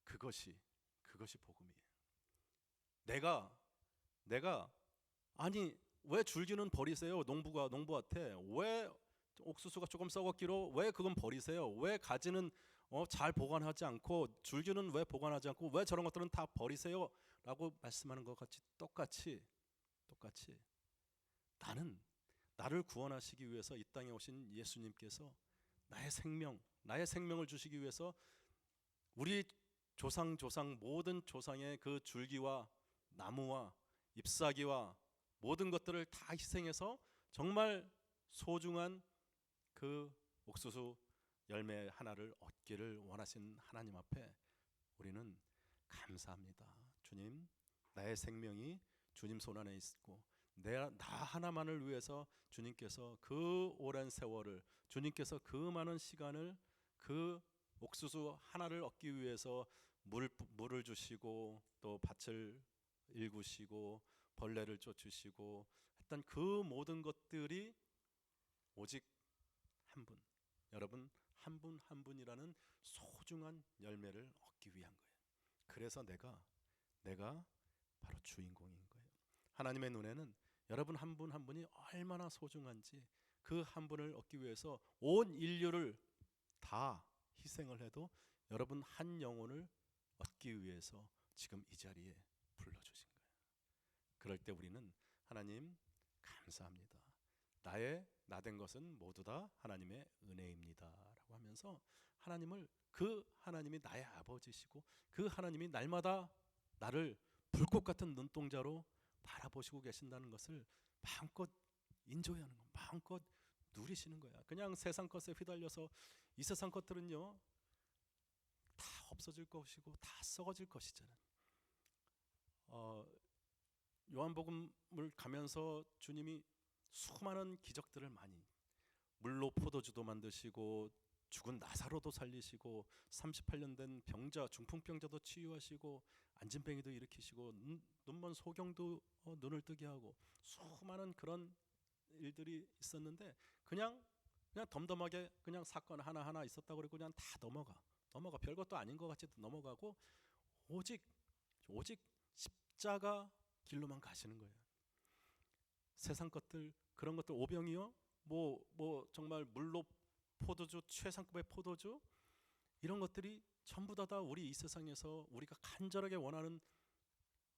그것이 복음이에요. 내가 아니 왜 줄기는 버리세요? 농부한테 왜 옥수수가 조금 썩었기로 왜 그건 버리세요? 왜 가지는 잘 보관하지 않고 줄기는 왜 보관하지 않고 왜 저런 것들은 다 버리세요? 라고 말씀하는 것 같이 똑같이 나를 구원하시기 위해서 이 땅에 오신 예수님께서 나의 생명을 주시기 위해서 우리 조상 모든 조상의 그 줄기와 나무와 잎사귀와 모든 것들을 다 희생해서 정말 소중한 그 옥수수 열매 하나를 얻기를 원하신 하나님 앞에 우리는 감사합니다. 주님, 나의 생명이 주님 손 안에 있고 나 하나만을 위해서 주님께서 그 오랜 세월을, 주님께서 그 많은 시간을 그 옥수수 하나를 얻기 위해서 물을 주시고 또 밭을 일구시고 벌레를 쫓으시고 했던 그 모든 것들이 오직 한 분, 여러분 한 분 한 분이라는 소중한 열매를 얻기 위한 거예요. 그래서 내가 바로 주인공인 거예요. 하나님의 눈에는 여러분 한 분 한 분이 얼마나 소중한지 그 한 분을 얻기 위해서 온 인류를 다 희생을 해도 여러분 한 영혼을 얻기 위해서 지금 이 자리에 불러주신 거예요. 그럴 때 우리는 하나님 감사합니다. 나 된 것은 모두 다 하나님의 은혜입니다 라고 하면서 그 하나님이 나의 아버지시고 그 하나님이 날마다 나를 불꽃 같은 눈동자로 바라보시고 계신다는 것을 마음껏 인조하는 거, 마음껏 누리시는 거야. 그냥 세상 것에 휘달려서 이 세상 것들은요 다 없어질 것이고 다 썩어질 것이잖아요. 요한복음을 가면서 주님이 수많은 기적들을 많이, 물로 포도주도 만드시고 죽은 나사로도 살리시고 38년 된 병자, 중풍병자도 치유하시고 안진뱅이도 일으키시고 눈먼 소경도 눈을 뜨게 하고 수많은 그런 일들이 있었는데 그냥 덤덤하게 그냥 사건 하나하나 있었다고 그러고 그냥 다 넘어가 별것도 아닌 것 같이 넘어가고 오직 십자가 길로만 가시는 거예요. 세상 것들, 그런 것들, 오병이요 뭐 정말 물로 포도주, 최상급의 포도주, 이런 것들이 전부 다 우리 이 세상에서 우리가 간절하게 원하는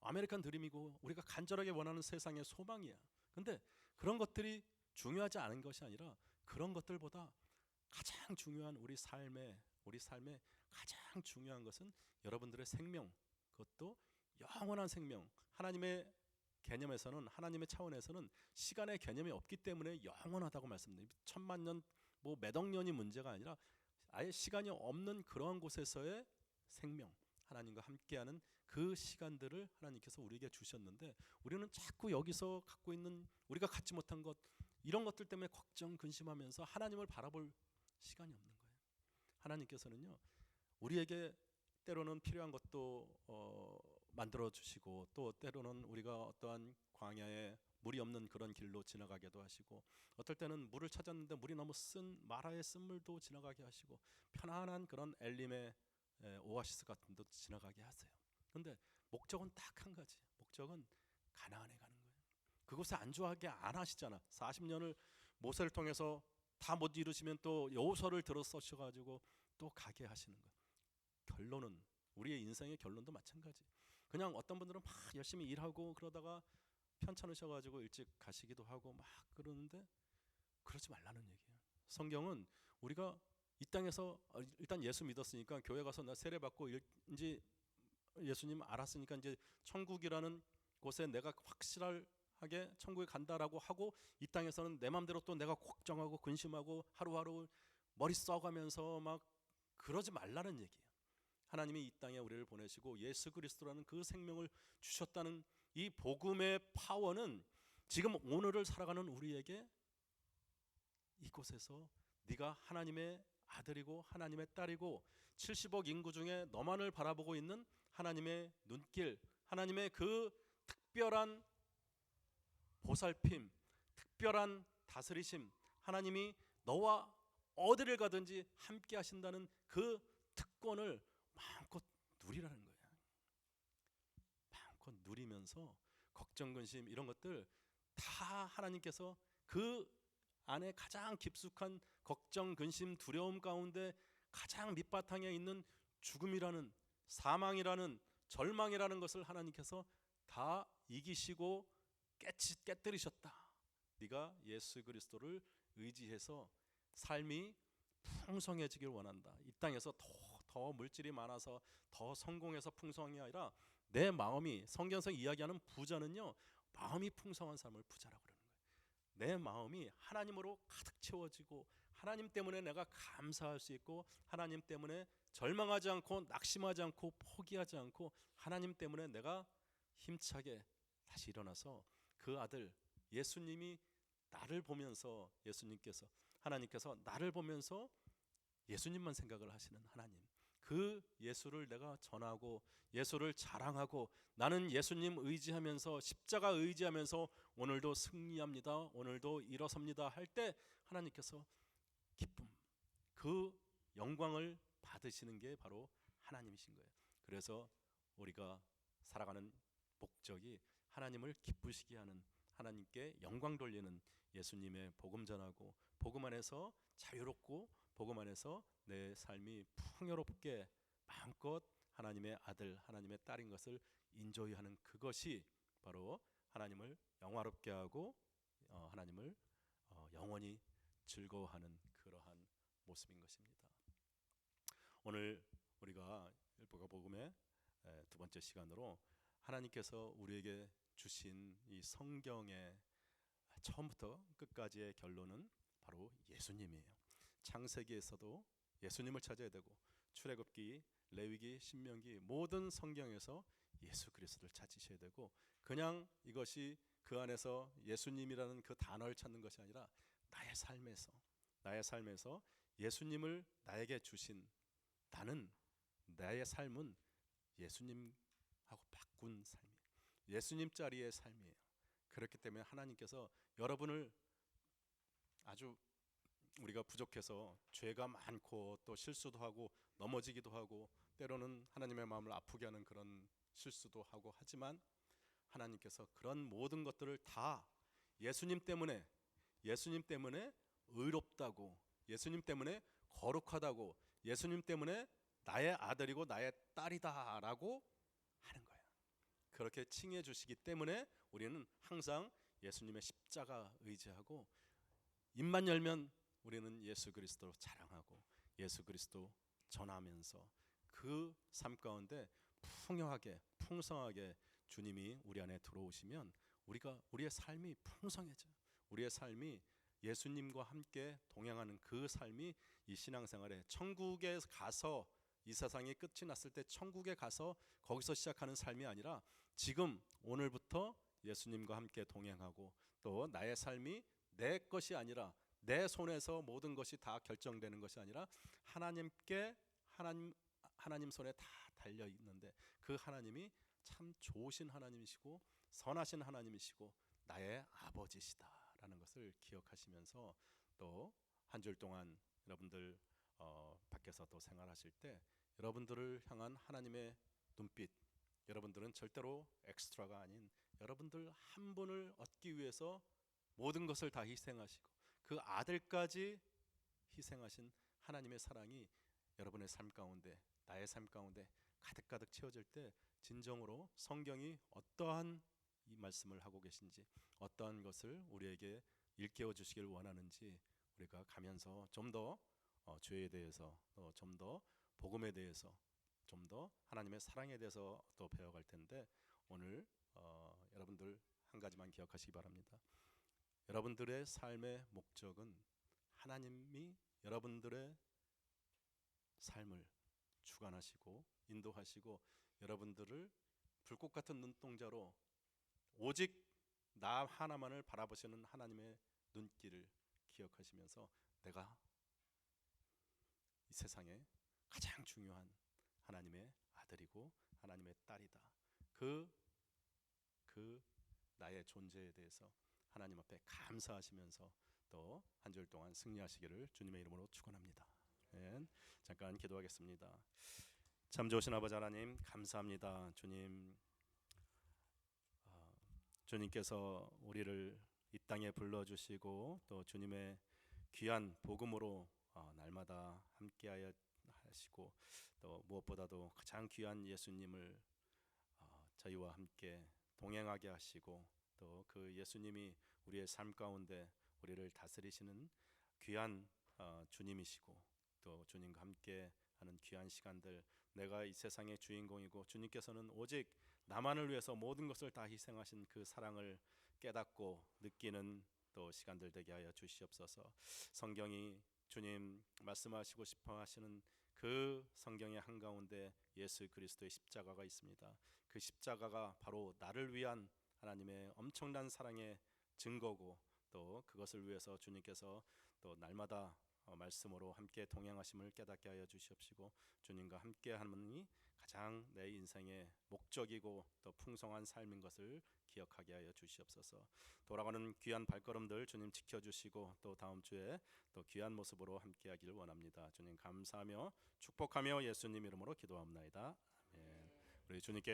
아메리칸 드림이고 우리가 간절하게 원하는 세상의 소망이야. 근데 그런 것들이 중요하지 않은 것이 아니라 그런 것들보다 가장 중요한 우리 삶의 가장 중요한 것은 여러분들의 생명, 그것도 영원한 생명. 하나님의 개념에서는, 하나님의 차원에서는 시간의 개념이 없기 때문에 영원하다고 말씀드립니다. 천만 년, 몇 억 년이 문제가 아니라 아예 시간이 없는 그러한 곳에서의 생명, 하나님과 함께하는 그 시간들을 하나님께서 우리에게 주셨는데 우리는 자꾸 여기서 갖고 있는 우리가 갖지 못한 것, 이런 것들 때문에 걱정, 근심하면서 하나님을 바라볼 시간이 없는 거예요. 하나님께서는요 우리에게 때로는 필요한 것도 만들어 주시고 또 때로는 우리가 어떠한 광야에 물이 없는 그런 길로 지나가게도 하시고 어떨 때는 물을 찾았는데 물이 너무 마라의 쓴물도 지나가게 하시고 편안한 그런 엘림의 오아시스 같은 데도 지나가게 하세요. 근데 목적은 딱 한 가지, 목적은 가나안에 가는 거예요. 그곳에 안주하게 안 하시잖아. 40년을 모세를 통해서 다 못 이루시면 또 여호수아를 들어 써셔가지고 또 가게 하시는 거예요. 결론은 우리의 인생의 결론도 마찬가지. 그냥 어떤 분들은 막 열심히 일하고 그러다가 편찮으셔가지고 일찍 가시기도 하고 막 그러는데 그러지 말라는 얘기예요. 성경은 우리가 이 땅에서 일단 예수 믿었으니까 교회 가서 나 세례 받고 이제 예수님 알았으니까 이제 천국이라는 곳에 내가 확실하게 천국에 간다라고 하고 이 땅에서는 내 마음대로 또 내가 걱정하고 근심하고 하루하루 머리 써가면서 막 그러지 말라는 얘기예요. 하나님이 이 땅에 우리를 보내시고 예수 그리스도라는 그 생명을 주셨다는 이 복음의 파워는 지금 오늘을 살아가는 우리에게 이곳에서 네가 하나님의 아들이고 하나님의 딸이고 70억 인구 중에 너만을 바라보고 있는 하나님의 눈길, 하나님의 그 특별한 보살핌, 특별한 다스리심, 하나님이 너와 어디를 가든지 함께 하신다는 그 특권을 마음껏 누리라는 거예요. 마음껏 누리면서 걱정, 근심 이런 것들 다 하나님께서 그 안에 가장 깊숙한 걱정, 근심, 두려움 가운데 가장 밑바탕에 있는 죽음이라는, 사망이라는, 절망이라는 것을 하나님께서 다 이기시고 깨뜨리셨다. 네가 예수 그리스도를 의지해서 삶이 풍성해지길 원한다. 이 땅에서 더 물질이 많아서 더 성공해서 풍성이 아니라 내 마음이, 성경에서 이야기하는 부자는요, 마음이 풍성한 삶을 부자라고 그러는 거예요. 내 마음이 하나님으로 가득 채워지고 하나님 때문에 내가 감사할 수 있고 하나님 때문에 절망하지 않고 낙심하지 않고 포기하지 않고 하나님 때문에 내가 힘차게 다시 일어나서 그 아들 예수님이 나를 보면서, 예수님께서, 하나님께서 나를 보면서 예수님만 생각을 하시는 하나님, 그 예수를 내가 전하고 예수를 자랑하고 나는 예수님 의지하면서 십자가 의지하면서 오늘도 승리합니다, 오늘도 일어섭니다 할 때 하나님께서 기쁨, 그 영광을 받으시는 게 바로 하나님이신 거예요. 그래서 우리가 살아가는 목적이 하나님을 기쁘시게 하는, 하나님께 영광 돌리는 예수님의 복음 전하고 복음 안에서 자유롭고 복음 안에서 내 삶이 풍요롭게 마음껏 하나님의 아들, 하나님의 딸인 것을 인조이하는 그것이 바로 하나님을 영화롭게 하고 하나님을 영원히 즐거워하는 그러한 모습인 것입니다. 오늘 우리가 율법과 복음의 두 번째 시간으로 하나님께서 우리에게 주신 이 성경의 처음부터 끝까지의 결론은 바로 예수님이에요. 창세기에서도 예수님을 찾아야 되고 출애굽기, 레위기, 신명기 모든 성경에서 예수 그리스도를 찾으셔야 되고 그냥 이것이 그 안에서 예수님이라는 그 단어를 찾는 것이 아니라 나의 삶에서 예수님을 나에게 주신 나는 나의 삶은 예수님하고 바꾼 삶이에요. 예수님 자리의 삶이에요. 그렇기 때문에 하나님께서 여러분을 아주 우리가 부족해서 죄가 많고 또 실수도 하고 넘어지기도 하고 때로는 하나님의 마음을 아프게 하는 그런 실수도 하고 하지만 하나님께서 그런 모든 것들을 다 예수님 때문에 의롭다고, 예수님 때문에 거룩하다고, 예수님 때문에 나의 아들이고 나의 딸이다라고 하는 거예요. 그렇게 칭해 주시기 때문에 우리는 항상 예수님의 십자가 의지하고 입만 열면 우리는 예수 그리스도 자랑하고 예수 그리스도 전하면서 그 삶 가운데 풍요하게 풍성하게 주님이 우리 안에 들어오시면 우리의 삶이 풍성해져요. 우리의 삶이 예수님과 함께 동행하는 그 삶이 이 신앙생활에 천국에 가서 이 세상이 끝이 났을 때 천국에 가서 거기서 시작하는 삶이 아니라 지금 오늘부터 예수님과 함께 동행하고 또 나의 삶이 내 것이 아니라 내 손에서 모든 것이 다 결정되는 것이 아니라 하나님 손에 다 달려 있는데 그 하나님이 참 좋으신 하나님이시고 선하신 하나님이시고 나의 아버지시다라는 것을 기억하시면서 또 한 주 동안 여러분들 밖에서 또 생활하실 때 여러분들을 향한 하나님의 눈빛, 여러분들은 절대로 엑스트라가 아닌 여러분들 한 분을 얻기 위해서 모든 것을 다 희생하시고 그 아들까지 희생하신 하나님의 사랑이 여러분의 삶 가운데 나의 삶 가운데 가득가득 채워질 때 진정으로 성경이 어떠한 이 말씀을 하고 계신지 어떠한 것을 우리에게 일깨워 주시길 원하는지 우리가 가면서 좀 더 죄에 대해서 좀 더 복음에 대해서 좀 더 하나님의 사랑에 대해서 또 배워갈 텐데 오늘 여러분들 한 가지만 기억하시기 바랍니다. 여러분들의 삶의 목적은 하나님이 여러분들의 삶을 주관하시고 인도하시고 여러분들을 불꽃 같은 눈동자로 오직 나 하나만을 바라보시는 하나님의 눈길을 기억하시면서 내가 이 세상에 가장 중요한 하나님의 아들이고 하나님의 딸이다. 그 나의 존재에 대해서 하나님 앞에 감사하시면서 또 한 주일 동안 승리하시기를 주님의 이름으로 축원합니다. 아멘. 잠깐 기도하겠습니다. 참 좋으신 아버지 하나님 감사합니다. 주님, 주님께서 우리를 이 땅에 불러주시고 또 주님의 귀한 복음으로 날마다 함께하여 하시고 또 무엇보다도 가장 귀한 예수님을 저희와 함께 동행하게 하시고 또 그 예수님이 우리의 삶 가운데 우리를 다스리시는 귀한 주님이시고 또 주님과 함께 하는 귀한 시간들, 내가 이 세상의 주인공이고 주님께서는 오직 나만을 위해서 모든 것을 다 희생하신 그 사랑을 깨닫고 느끼는 또 시간들 되게 하여 주시옵소서. 성경이 주님 말씀하시고 싶어 하시는 그 성경의 한가운데 예수 그리스도의 십자가가 있습니다. 그 십자가가 바로 나를 위한 하나님의 엄청난 사랑의 증거고 또 그것을 위해서 주님께서 또 날마다 말씀으로 함께 동행하심을 깨닫게 하여 주시옵시고 주님과 함께 하는 가장 내 인생의 목적이고 또 풍성한 삶인 것을 기억하게 하여 주시옵소서. 돌아가는 귀한 발걸음들 주님 지켜주시고 또 다음 주에 또 귀한 모습으로 함께하기를 원합니다. 주님 감사하며 축복하며 예수님 이름으로 기도합나이다. 아멘. 우리 주님께